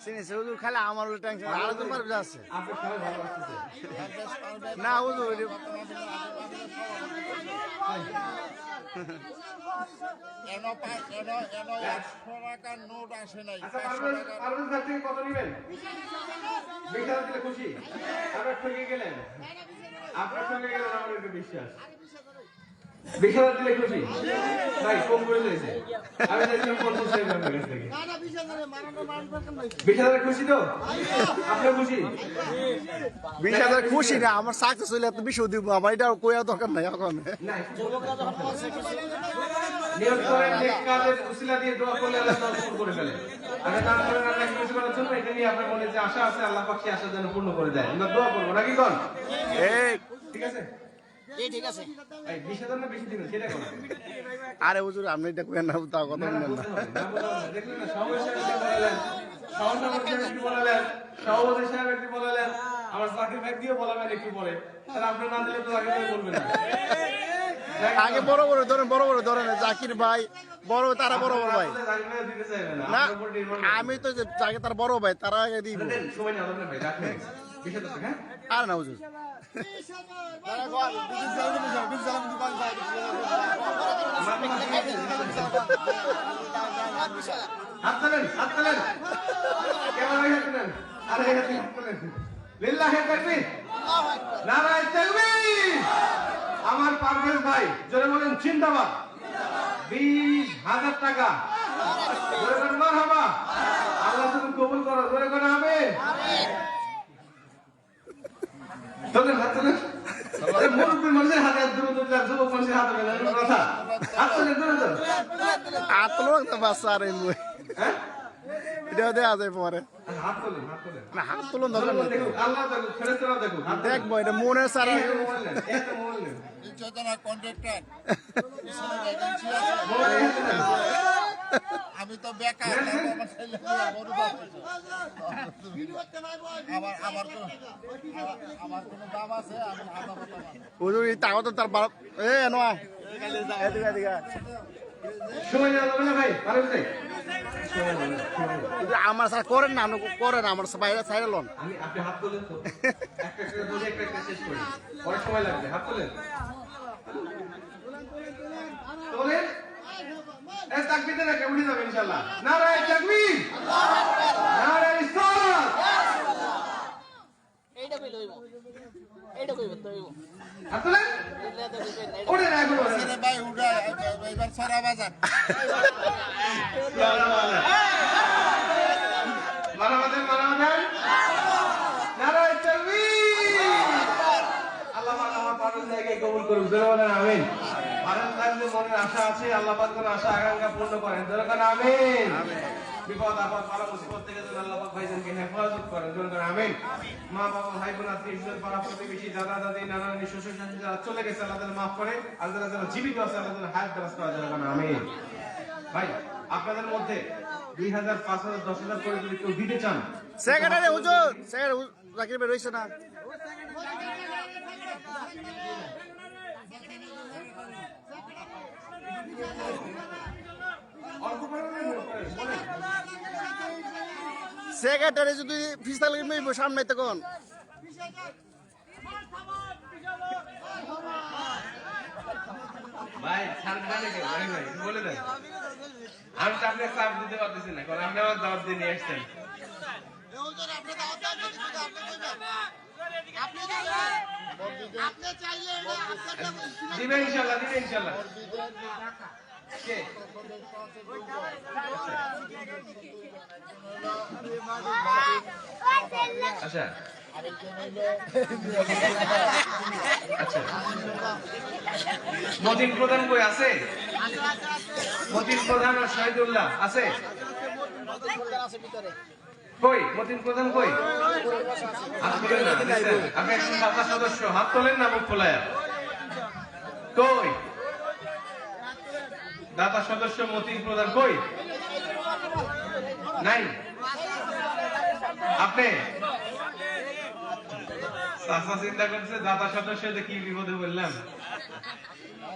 চিনিস হুজুর খালি আমার টেনশন আরো তো পারবে আছে আপনার সবাই ভালো আসতেছে। না হুজুর এন 100 টাকার নোট আসে নাই। আচ্ছা 500 পারভেজ টাকা পারভেজ ভাই থেকে কত নেবেন? 20,000 দিলে খুশি? আপনার ঠকে গেলেন, আপনার ঠকে গেলেন, আমার একটু বিশ্বাস। 20,000 দিলে খুশি? ভাই কম করে দিয়েছে, আমি দেখলাম 50 টাকা আপনার কাছ থেকে। 20,000 খুশি তো? আপনার খুশি? 20,000 খুশি না আমার সাকসেস হইলে এত বেশি দিব আমার এটা কোয়া দরকার নাই এখন না, নিয়ত করেন নেক কাজের উসিলা দিয়ে দোয়া করলে আল্লাহ তাআলা কবুল করে ফেলে। আর দান করেন আল্লাহ খুশি করার জন্য, এটা নিয়ে আপনার মনে যে আশা আছে আল্লাহ পাক সেই আশা যেন পূর্ণ করে দেয়। আমরা দোয়া করব নাকি কোন? এই ঠিক আছে? ঠিক আছে এই 20,000 না বেশি দিবেন সেটা কোন? আরে হুজুর আপনি এটা কোয়া না তা কথা না, না, বলেন বলতে না হবে না, বলতে হবে না। দেখলেন না, সভাপতি সাহেব একটু বলালেন, সহসভাপতি সাহেব একটু বলালেন, সভাপতি সাহেব একটু বলালেন, আমার জাকির ভাই দিয়ে বলাবেন একটু পরে। তাহলে আপনি না দিলে তো আগে ভাই বলবেন না। আগে বড় বড় ধরেন জাকির ভাই বড় তারা বড় বড় ভাই জাকির ভাই দিতে চাইবে না, না আপনার উপর নির্ভর করে। আমি তো যে জাকির তার বড় ভাই তারা আগে দিব দেন, সময় নেওয়া দরকার ভাই, রাখেন। 20,000 টাকা, হ্যাঁ? আর না হুজুর হাত তোলেন, হাত তোলেন। ক্যামেরায় হাত তোলেন। আরে হাত তোলেন। লিল্লাহি তাকবীর। নারায়ে তাকবীর। আমার পারভেজ ভাই জোরে বলেন জিন্দাবাদ। 20,000 টাকা। জোরে বলেন মারহাবা। আল্লাহ তুমি কবুল করো, জোরে করে আমিন। তোলেন, হাত তোলেন। আরে মুরব্বি মানুষের হাতে হাত ধরে ধরে আর যুবক মানুষের হাতে ধরে ধরে কথা। হাত তোলেন, ধরে ধরে। আতলো তো বাস আর এই হ্যাঁ? এটা দেয়া যায় পরে হাত তোলেন, হাত তোলেন। না হাত তুলুন দরকার নেই দেখুন, আল্লাহ দেখুন, ফেরেশতারা দেখুন। হাত তোলেন। দেখবো এটা মনে সারা এই মোবাইল নেন, এই তো মোবাইল নেন। নিশ্চয়তা কন্ট্রাক্টর এজেন্সি আছে। মোবাইল এই হাতে নেন। আমি তো বেকার আমার ছেলে বড় আমার আমার তো আমার কোনো দাম আছে আমি হাতা পাতা হুজুর এই তাও তো তার বাপ এ নয় এদিকে এদিকে সময় নেওয়া যাবে না ভাই, ভালো বুঝে। আমার স্যার করেন না করেন আমার বাইরে সাইড লোন আপনি হাত তোলেন তো, একটা করে ধরে একটা একটা শেষ করি, অনেক সময় লাগবে। হাত তোলেন, তোলেন। এই তাকবীর দেন, একটা উঠে যাবে ইনশাআল্লাহ। নারায়ে তাকবীর, নারায়ে রিসালাত। এইটা কই লইব এইটা কই বলতে হইব হাত তোলেন, ওঠে না এখন। ছেলে ভাই উড়ায় এবার সারা বাজার মারামাদেন, মারামাদেন। নারায়ে তাকবীর। আল্লাহ পাক আমার পারভেজ ভাইকে কবুল করুন, জোরে বলেন আমিন। পারভেজ ভাইয়ের যে মনের আশা আছে, আল্লাহ পাক যেন আশা আকাঙ্ক্ষা পূর্ণ করেন, জোরে বলেন আমিন। বিপদ আপদ বালা মুসিবত থেকে যেন আল্লাহ পাক ভাইজানকে হেফাজত করেন, জোরে বলেন আমিন। মা বাবা ভাই বোন আত্মীয় স্বজন পাড়া প্রতিবেশী দাদা দাদি নানা নানি শ্বশুর শাশুড়ি যারা চলে গেছে আল্লাহ তাআলা মাফ করে, আর যারা যারা জীবিত আছে আল্লাহ তাআলা হায়াত দারাজ করা, জোরে বলেন আমিন। ভাই আপনাদের মধ্যে 2,000 5,000 10,000 করে যদি কেউ দিতে চান, সেক্রেটারি হুজুর সেক্রেটারি জাকির ভাই রইছে না অল্প করে বলেন। সেক্রেটারি যদি ফিসাল সামনে তখন ভাই ছাড়বেন নাকি ভাই ভাই বলে দেন। আমি তো আপনাকে চাপ দিতে পারতেছি না, কারণ আপনি আমার দাওয়াত দিয়ে নিয়ে আসছেন। দিবে ইনশাল্লাহ, দিবে ইনশাল্লাহ। কে? আচ্ছা আচ্ছা, মতিন প্রধান কই আছে? মতিন প্রধান আর শহীদুল্লাহ আছে কই? মতিন প্রধান কই? হাত তোলেন না, দেখছেন? আপনি একজন দাতা সদস্য, হাত তোলেন না মুখ খোলায়। কই দাতা সদস্য মতিন প্রধান কই? নাই। আপনি চাচা চিন্তা করছে দাদা সদস্য কি বিপদে বললাম।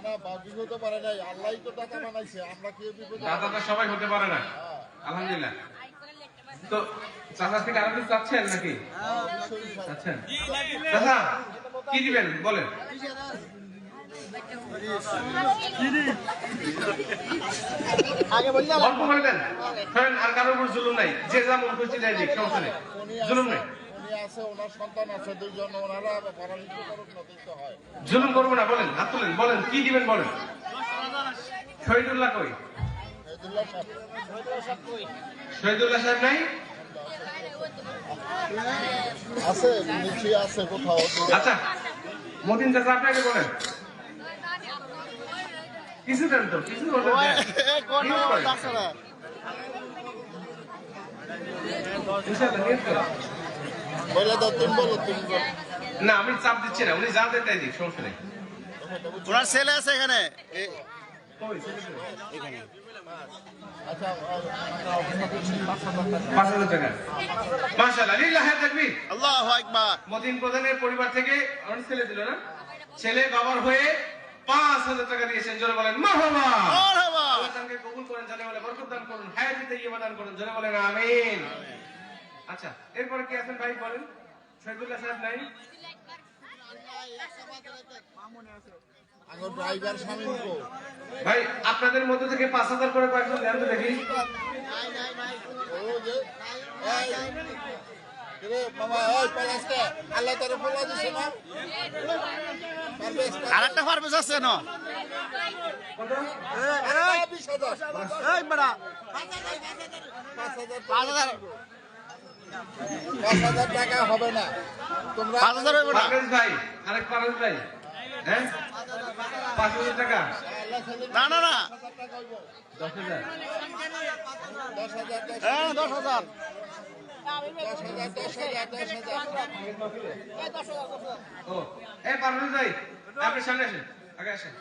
না বাকি হতে পারে নাই, আল্লাহই তো দাতা বানাইছে, আমরা কি বিপদে দাদা তো সবাই হতে পারে না, আলহামদুলিল্লাহ। তো চাচা থেকে আরো কিছু চাচ্ছেন নাকি? চাচ্ছেন? চাচা কি দিবেন বলেন? আগে বললাম অল্প করে দেন, কারণ আর কারোর উপর জুলুম নাই, যে যা মন করছে তাই দিক, সমস্যা নেই, জুলুম নেই। উনি আছে, ওনার সন্তান আছে দুইজন, ওনারা পরামর্শ করুক না, দিতে হয়। জুলুম করবো না, বলেন, হাত তুলেন, বলেন কি দিবেন বলেন। শহীদুল্লাহ কই? শহীদুল্লাহ সাহেব শহীদুল্লাহ সাহেব নাই? আছে, নিচে আছে কোথাও। আচ্ছা মতিন চাচা আপনাকে বলেন কিছু দেন তো, কিছু ওদের দেন। কোনো নিয়ত করেন। আছে না ইনশাআল্লাহ নিয়ত করেন। বলে দাও, তুমি বলো, তুমি বলো। না আমি চাপ দিচ্ছি না, উনি যা দেন তাই দিক, সমস্যা নেই। ওনার ছেলে আছে এখানে কই, ছেলে ছেলে? আচ্ছা 5,000 টাকা। মাশাআল্লাহ, লিল্লাহি তাকবীর। আল্লাহু আকবার। মতিন প্রধানের পরিবার থেকে আমার ছেলে দিল না, ছেলে বাবার হয়ে 5,000 টাকা দিয়েছেন, জোরে বলেন মারহাবা। মারহাবা। আল্লাহ তাকে কবুল করেন, জানে বলে বরকত দান করুন, হায়াতে তাইয়্যিবা দান করুন, জোরে বলেন আমিন। আচ্ছা এরপরে কি আছেন ভাই বলেন? শহীদুল্লাহ সাহেব নাই? আগে ড্রাইভার শামিম কো। ভাই আপনাদের মধ্য থেকে 5,000 করে কয়েকজন দেন তো দেখি। ও যে এই রে বাবা, ওই পালাসটা আল্লাহ তাআলা বলা দিছে না, আরেকটা ফার্মেস আছে না কত? এই 20,000 এই বড়া 5,000 5,000 টাকা হবে না, তোমরা 5000 হইব না পারভেজ ভাই, আরেক পারভেজ ভাই, হ্যাঁ 5,000 টাকা। আল্লাহ ছেলে না না না 10,000 টাকা হইব। 10,000। 10,000 হ্যাঁ 10,000 ও এই পারভেজ ভাই আপনি সামনে আসেন, আগে আসেন,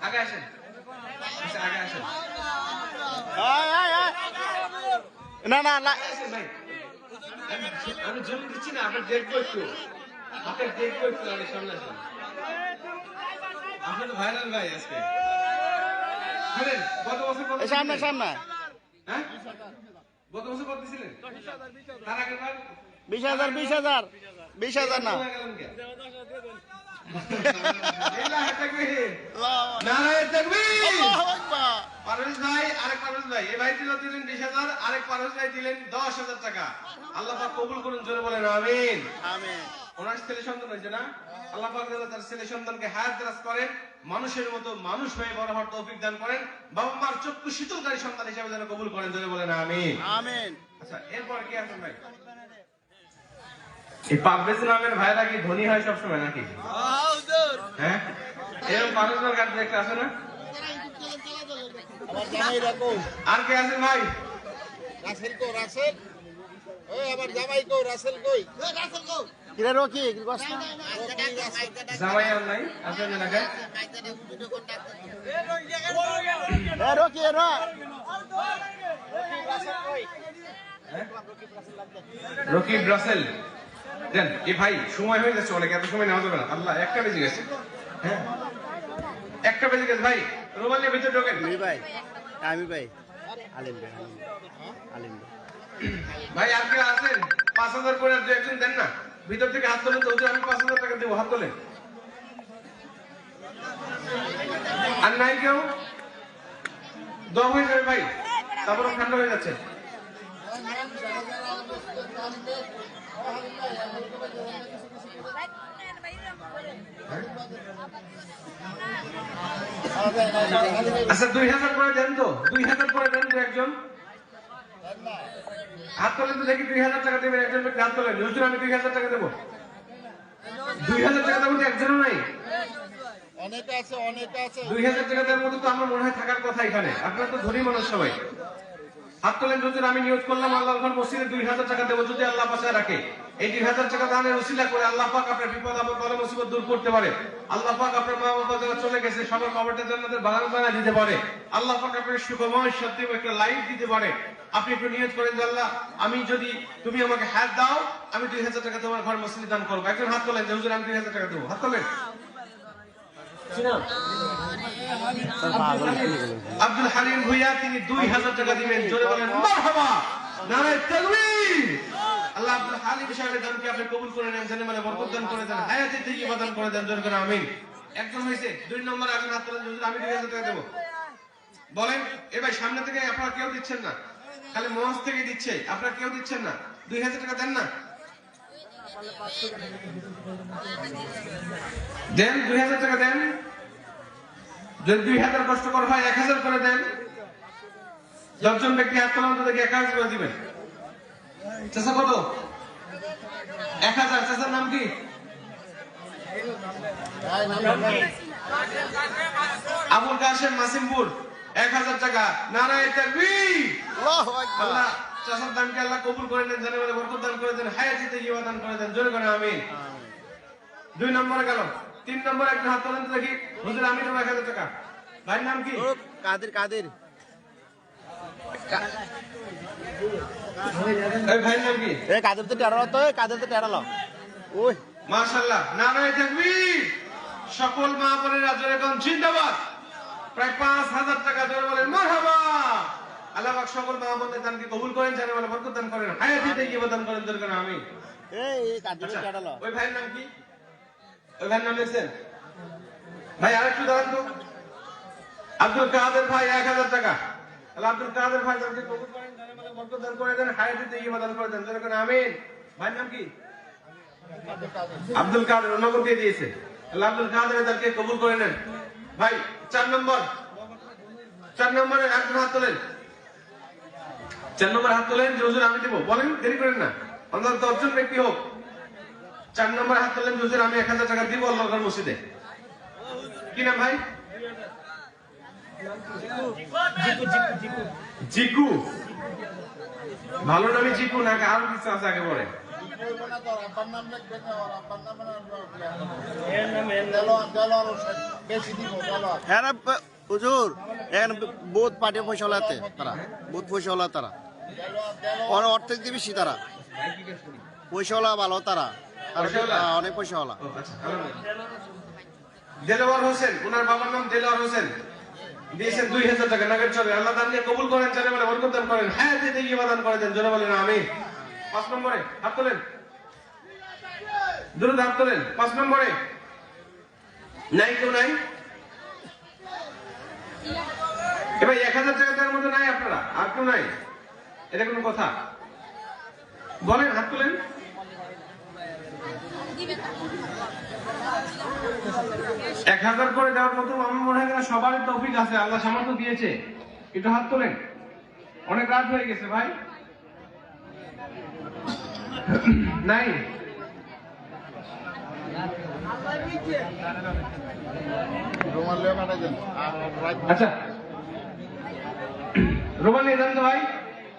আগে আসেন, আচ্ছা, আগে আসেন, না না না আসেন ভাই। আমি জোর দিচ্ছি না, আপনার দেখবো একটু, আপনার দেখবো একটু, আমি সামনে আসেন। আপনি তো ভাইরাল ভাই আজকে। শুনেন, গত বছর কত এই সামনে দিছিলেন? সামনে হ্যাঁ গত বছর কত দিছিলেন? তার আগের বার 20,000 20,000 না কমে গেলেন কেন? লিল্লাহি তাকবীর। আল্লাহু নারায়ে তাকবীর। আকবার। পারভেজ ভাই, আরেক পারভেজ ভাই, এই ভাই দিলেন 20,000, আরেক পারভেজ ভাই দিলেন 10,000 টাকা। আল্লাহ পাক কবুল করুন, জোরে বলেন আমিন। আমিন। ওনার ছেলে সন্তান হয়েছে না, আল্লাহ পাক যেন তার ছেলে সন্তানকে হায়াত দারাজ করেন, মানুষের মতো মানুষ হয়ে বড় হওয়ার তৌফিক দান করেন, বাবা মার চক্ষু শীতলকারী সন্তান হিসেবে যেন কবুল করেন, জোরে বলেন আমিন। আমিন। আচ্ছা এরপর কি আছেন ভাই? এই পারভেজ নামের ভাইরা কি ধনী হয় সবসময় নাকি? হ্যাঁ এরকম পারভেজ গান দেখতে আসে না? আমার জামাই রাখো, আর কে আছেন ভাই? রাসেল কো, রাসেল ওই আমার জামাই কো, রাসেল কই, কিরে রকি কি কষ্ট জামাই আর নাই, আসেন না কে? এ রকি এ রা রকিব রাসেল দেন। এ ভাই সময় হয়ে যাচ্ছে অনেক, এত সময় নেওয়া যাবে না। আল্লাহ 1টা বেজে গেছে, হ্যাঁ 1টা বেজে গেছে ভাই। রোমানের ভিতরে ঢোকেন আমি ভাই আমি ভাই আলিম ভাই আলিম ভাই ভাই। আর কে আছেন? 5,000 করে দু একজন দেন না, ভিতর থেকে হাত তোলেন তো, হুজুর আমি 5,000 টাকা দেবো, হাত তোলেন। আর নাই কেউ? দম হয়ে যাবে ভাই, তারপর ঠান্ডা হয়ে যাচ্ছে। আচ্ছা 2,000 করে দেন তো, 2,000 করে দেন তো একজন, হাত তোলেন তো দেখি। 2,000 টাকা দেবেন একজন, হাত তোলেন। হুজুর আমি 2,000 টাকা দেবো। 2,000 টাকা দেবো তো একজনও নাই। অনেকে আছে, অনেকে আছে। 2,000 টাকা দেওয়ার মতো তো আমার মনে হয় থাকার কথা এখানে। আপনারা তো ধনী মানুষ সবাই, হাত তোলেন। হুজুর আমি নিয়োগ করলাম আল্লাহ মসজিদে 2,000 টাকা দেবো, যদি আল্লাহ বাঁচায় রাখে। এই 2000 টাকা দানের উসিলা করে আল্লাহ পাক আপনার বিপদ আপদ বালা মুসিবত দূর করতে পারে। আল্লাহ পাক আপনার মা বাবা যারা চলে গেছে সবার কবরটা জান্নাতের বাগান বানিয়ে দিতে পারে। আল্লাহ পাক আপনাকে সুখময় সত্যি একটা লাইফ দিতে পারে। আপনি একটু নিয়ত করেন যে আল্লাহ আমি যদি তুমি আমাকে হাত দাও আমি 2000 টাকা তোমার ঘর মসজিদে দান করবো। একজন হাত তোলেন যে হুজুর আমি 2000 টাকা দেবো, হাত তোলেন। আব্দুল হালিম ভুইয়া তিনি 2000 টাকা দিবেন, জোরে বলেন মারহাবা, নারায়ে তাকবীর। আল্লাহ আব্দুল হালিম সাহেবের দানকে আপনি কবুল করে নেন, জানে মানে বরকত দান করে দেন, হায়াতে তৈয়বা দান করে দেন, জোরে করে আমিন। একজন হয়েছে, 2 নম্বরে একজন হাত তোলেন হুজুর আমি 2000 টাকা দেবো। বলেন এ ভাই সামনে থেকে আপনারা কেউ দিচ্ছেন না, খালি মঞ্চ থেকে দিচ্ছে, আপনারা কেউ দিচ্ছেন না, 2000 টাকা দেন না, দেন 2000 টাকা দেন। যদি 2000 কষ্টকর হয় 1000 করে দেন। 10 জন ব্যক্তি হাত তোলেন তো দেখি 1000 করে দিবেন। চাচা কত? 1000। চাচার নাম কি? আবুল কাশেম মাসিমপুর, 1000 টাকা, নারায়ে তাকবীর। আল্লাহু আকবার। আল্লাহ চাচার দানকে আল্লাহ কবুল করে নেন, জানে বলে বরকত দান করে দেন, হায়াতে তৈয়বা দান করে দেন, জোরে করে আমিন। 2 নম্বরে গেল। 3 নম্বরে একটা হাত তোলেন তো দেখি হুজুর আমি দেবো 1000 টাকা। ভাইয়ের নাম কি? ও কাদের কাদের এই ভাইয়ের নাম কি? এ কাদের তো টেরালো, তো কাদের তো টেরালো। ওই মাশাআল্লাহ, নারায়ে তাকবীর। সকল মা বোনেরা জোরে কোন জিন্দাবাদ। প্রায় 5000 টাকা, জোরে বলেন মারহাবা। আল্লাহ পাক সকল মা বোনদের দানকে কবুল করেন, জানে বলে বরকত দান করেন, হায়াতে তৈয়বা দান করেন, জোরে করে আমিন। এই কাদের তো টেরালো। ওই ভাইয়ের নাম কি? ওই ভাইয়ের নাম লিখছেন? ভাই আরেকটু দাঁড়ান তো। আব্দুল কাদের ভাই 1000 টাকা। আল্লাহ আব্দুল কাদের ভাই দানকে কবুল করেন, জানে বলে বরকত দান করে দেন, হায়াতে তৈয়বা দান করে দেন, জোরে করে আমিন। ভাইয়ের নাম কি? আব্দুল কাদের, নগদ দিয়ে দিয়েছে। আল্লাহ আব্দুল কাদের দানকে কবুল করে নেন। ভাই 4 নম্বর, 4 নম্বরে একজন হাত তোলেন। 4 নম্বর হাত তোলেন যে হুজুর আমি দেবো। বলেন, দেরি করেন না, অন্তত 10 জন ব্যক্তি হোক। 4 নম্বরে হাত তোলেন হুজুর আমি 1000 টাকা দিব আল্লাহর মসজিদে। কি নাম ভাই? জিকু। ভালো নামই জিকু না আরো কিছু আছে আগে পরে? হ্যাঁ হুজুর, এখানে বহুত পার্টি পয়সা হলাতে তারা, বহুত পয়সা হলা তারা, অর্থের দিয়ে বেশি তারা, পয়সা হলা ভালো তারা, অনেক পয়সা হলা। দেলোয়ার হোসেন, ওনার বাবার নাম দেলোয়ার হোসেন, দিয়েছেন 2000 টাকা, নাগের চলে। আল্লাহ দানকে কবুল করেন, জানে বলে বরকত দান করেন, হায়াতে তৈয়বা দান করে দেন, জোরে বলেন আমিন। 5 নম্বরে হাত তোলেন, দ্রুত হাত তোলেন। 5 নম্বরে নাই কেউ নাই? এবার 1000 টাকা দেওয়ার মতো নাই আপনারা? আর কেউ নাই? এটা কোনো কথা? বলেন, হাত তোলেন। 1000 করে দেওয়ার মতো আমার মনে হয় না সবারই তৌফিক আছে, আল্লাহ সামর্থ্য দিয়েছে। একটু হাত তোলেন। অনেক রাত হয়ে গেছে ভাই। নাই? আচ্ছা রুমাল নিয়ে যান তো ভাই।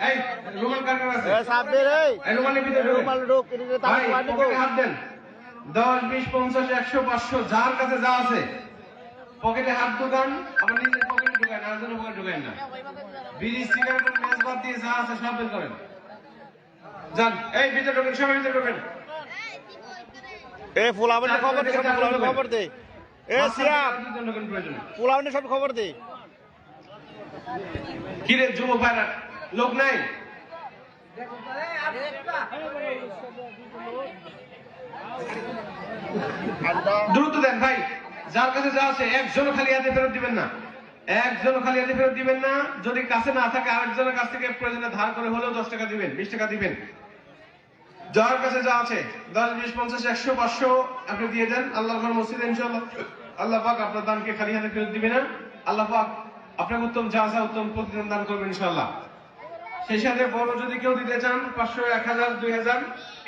এই রুমাল কার কাছে আছে? সাবদের এই রুমালের ভিতরে রুমাল ঢোক, এদিকে তালা ভাই, মারনি গো। পকেটে হাত দেন। 10, 20, 50, 100, 500 যার কাছে যা আছে পকেটে হাত ঢোকান, আবার নিজের পকেটে ঢোকান, আর জন্য পকেটে ঢোকান না। বিড়ি সিগারেট মেজবাদ দিয়ে যা আছে সব বের করেন। যান, এই ভিতরে ঢোকেন, সবাই ভিতরে ঢোকেন। এ ফুলাবনে খবর দে, সব ফুলাবনে খবর দে। এ সিয়াম, ঢোকেন প্রয়োজন। ফুলাবনে সব খবর দে। কি রে যুবক ভাইরা, লোক নাই? দ্রুত দেন ভাই, যার কাছে যা আছে। একজনও খালি হাতে ফেরত দিবেন না, একজনও খালি হাতে ফেরত দিবেন না। যদি কাছে না থাকে আরেকজনের কাছ থেকে প্রয়োজনে ধার করে হলেও 10 টাকা দিবেন, 20 টাকা দিবেন। যার কাছে যা আছে 10, 20, 50, 100, 500 আপনি দিয়ে দেন আল্লাহর ঘর মসজিদে, ইনশাআল্লাহ আল্লাহ পাক আপনার দানকে খালি হাতে ফেরত দিবে না। আল্লাহ পাক আপনাকে উত্তম যা আছে উত্তম প্রতিদান দান করবেন ইনশাআল্লাহ। সেই সাথে বড় যদি কেউ দিতে চান 500, 1000, 2000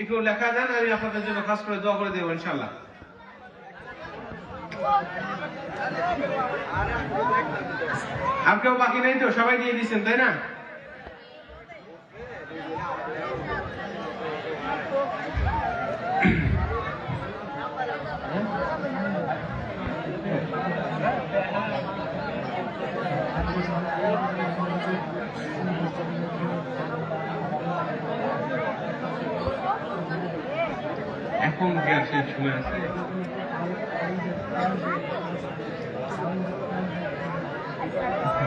একটু লেখা দেন, আমি আপনাদের জন্য খাস করে দোয়া করে দেবো ইনশাআল্লাহ। আর কেউ বাকি নেই তো? সবাই দিয়ে দিচ্ছেন তাই না? এখন কি আর সেই সময় আছে?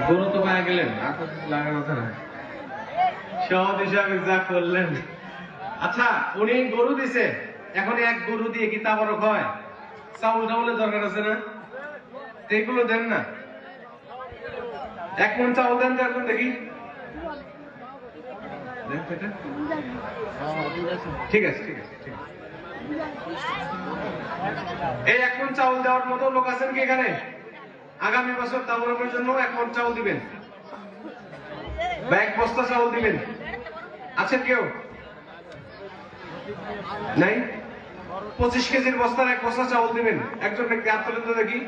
গরু তো পায়ে গেলেন, আর তো কিছু লাগার কথা না। সহজ হিসাবে যা করলেন। আচ্ছা, উনি গরু দিছে, এখন এক গরু দিয়ে কি তাবারক হয়? চাউল টাউলের দরকার আছে না? এগুলো দেন না। 1 মণ চাউল দেন তো এখন দেখি। দেন তো এটা। ঠিক আছে, ঠিক আছে, ঠিক আছে। এই 1 মণ চাউল দেওয়ার মতো লোক আছেন কি এখানে? আগামী বছর তাবারকের জন্য 1 মণ চাউল দিবেন বা 1 বস্তা চাউল দিবেন। আছেন কেউ? নাই? 25 কেজির বস্তার 1 বস্তা চাউল দিবেন। একজন ব্যক্তি হাত তোলেন তো দেখি।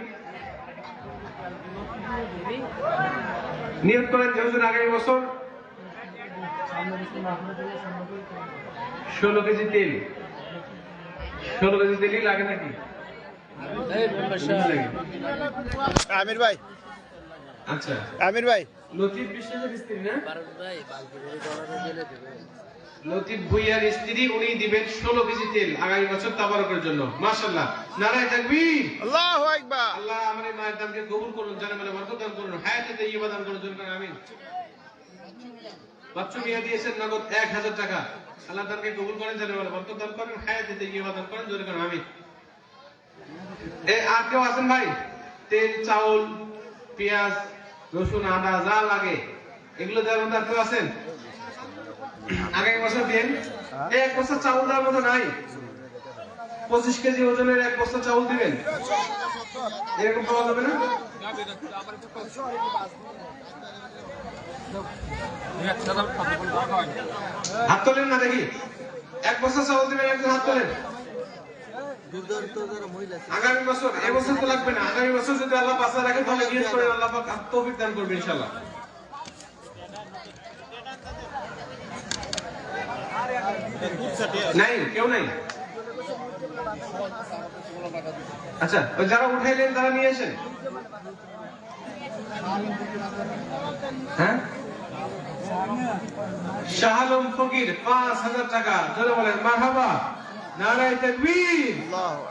নিয়োগ করেন যে হুজুর আগামী বছর 16 কেজি তেল। 16 কেজি তেলই লাগে নাকি? আমির ভাই, আচ্ছা, আমির ভাই, লতিফ বিশ্বাসের স্ত্রী না? লতিফ ভুইয়ার স্ত্রী, উনি দিবেন 16 কেজি তেল আগামী বছর তাবারকের জন্য। মাশাআল্লাহ, নারায়ে তাকবীর। আল্লাহু আকবার। আল্লাহ আমার এই মায়ের দানকে কবুল করুন, জানে বলে বরকত দান করুন, হায়াতে তাইয়্যিবা দান করুন, জন্য আমিন। বাচ্চু মিয়া দিয়েছেন নগদ 1000 টাকা। আল্লাহ দানকে কবুল করেন, জানে বলে বরকত দান করেন, হায়াতে তাইয়্যিবা দান করেন, জন্য আমিন। আর কেউ আছেন ভাই? তেল, চাউল, পেঁয়াজ, রসুন, আদা যা লাগে এগুলো দেওয়ার মতো আর কেউ আছেন? আগামী বছর দিন। 1 বস্তা চাউল দেওয়ার মতো নাই। 25 কেজি ওজনের 1 বস্তা চাউল দিবেন, এরকম পাওয়া যাবে না? হাত তোলেন না দেখি। 1 বস্তা চাউল দিবেন, একজন হাত তোলেন। আগামী বছর, এবছর তো লাগবে না, আগামী বছর যদি আল্লাহ বাঁচায় রাখেন তাহলে নিয়ত করেন, আল্লাহ পাক তৌফিক দান করবে ইনশাআল্লাহ। নাই, কেউ নাই। আচ্ছা, ওই যারা উঠাইলেন তারা নিয়ে আসেন। হ্যাঁ, শাহ আলম ফকির 5000 টাকা। জোরে বলেন মারহাবা, নারায়ে তাকবীর।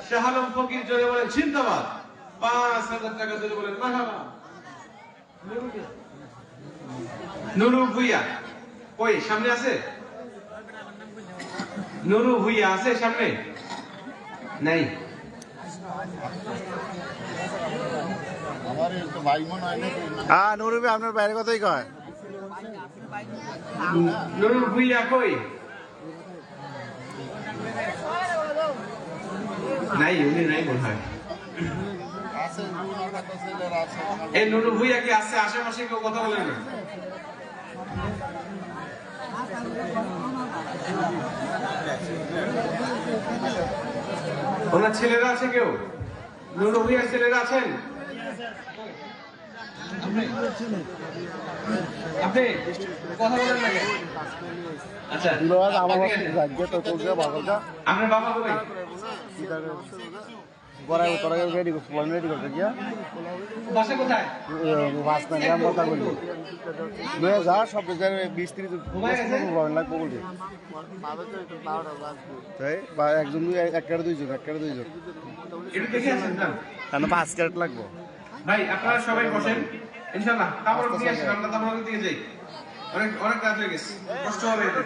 শাহ আলম ফকির জোরে বলেন জিন্দাবাদ। 5000 টাকা জোরে বলেন মারহাবা। নুরু ভুইয়া কই সামনে আছে? নুরু ভুইয়া আছে সামনে? নাই। আমার একটু ভাই মনে হয় নাকি? হ্যাঁ নুরু ভাই, আপনার বাইরে কথাই কয়। নুরু ভুইয়া কই? নাই, উনি নাই মনে হয়। আছে, দুই টাকা ছেলেরা আছে। এই নুরু ভুইয়া কি আছে? আশেপাশে কেউ কথা বলেন না? ওনার ছেলেরা আছে কেউ? নুরু ভুইয়ার ছেলেরা আছেন? আপনি কথা বলেন না কেন? আচ্ছা, আপনার বাবা কই? বাসা কোথায়? একজন 1 ক্যারেট 2 জন, 1 ক্যারেট 2 জন, একটু দেখে আসেন না? 5 ক্যারেট লাগবো। ভাই আপনারা সবাই বসেন ইনশাআল্লাহ। তারপর দিয়ে আসেন, আমরা তারপর দিকে যাই। অনেক রাত হয়ে গেছে, কষ্ট হবে এতে।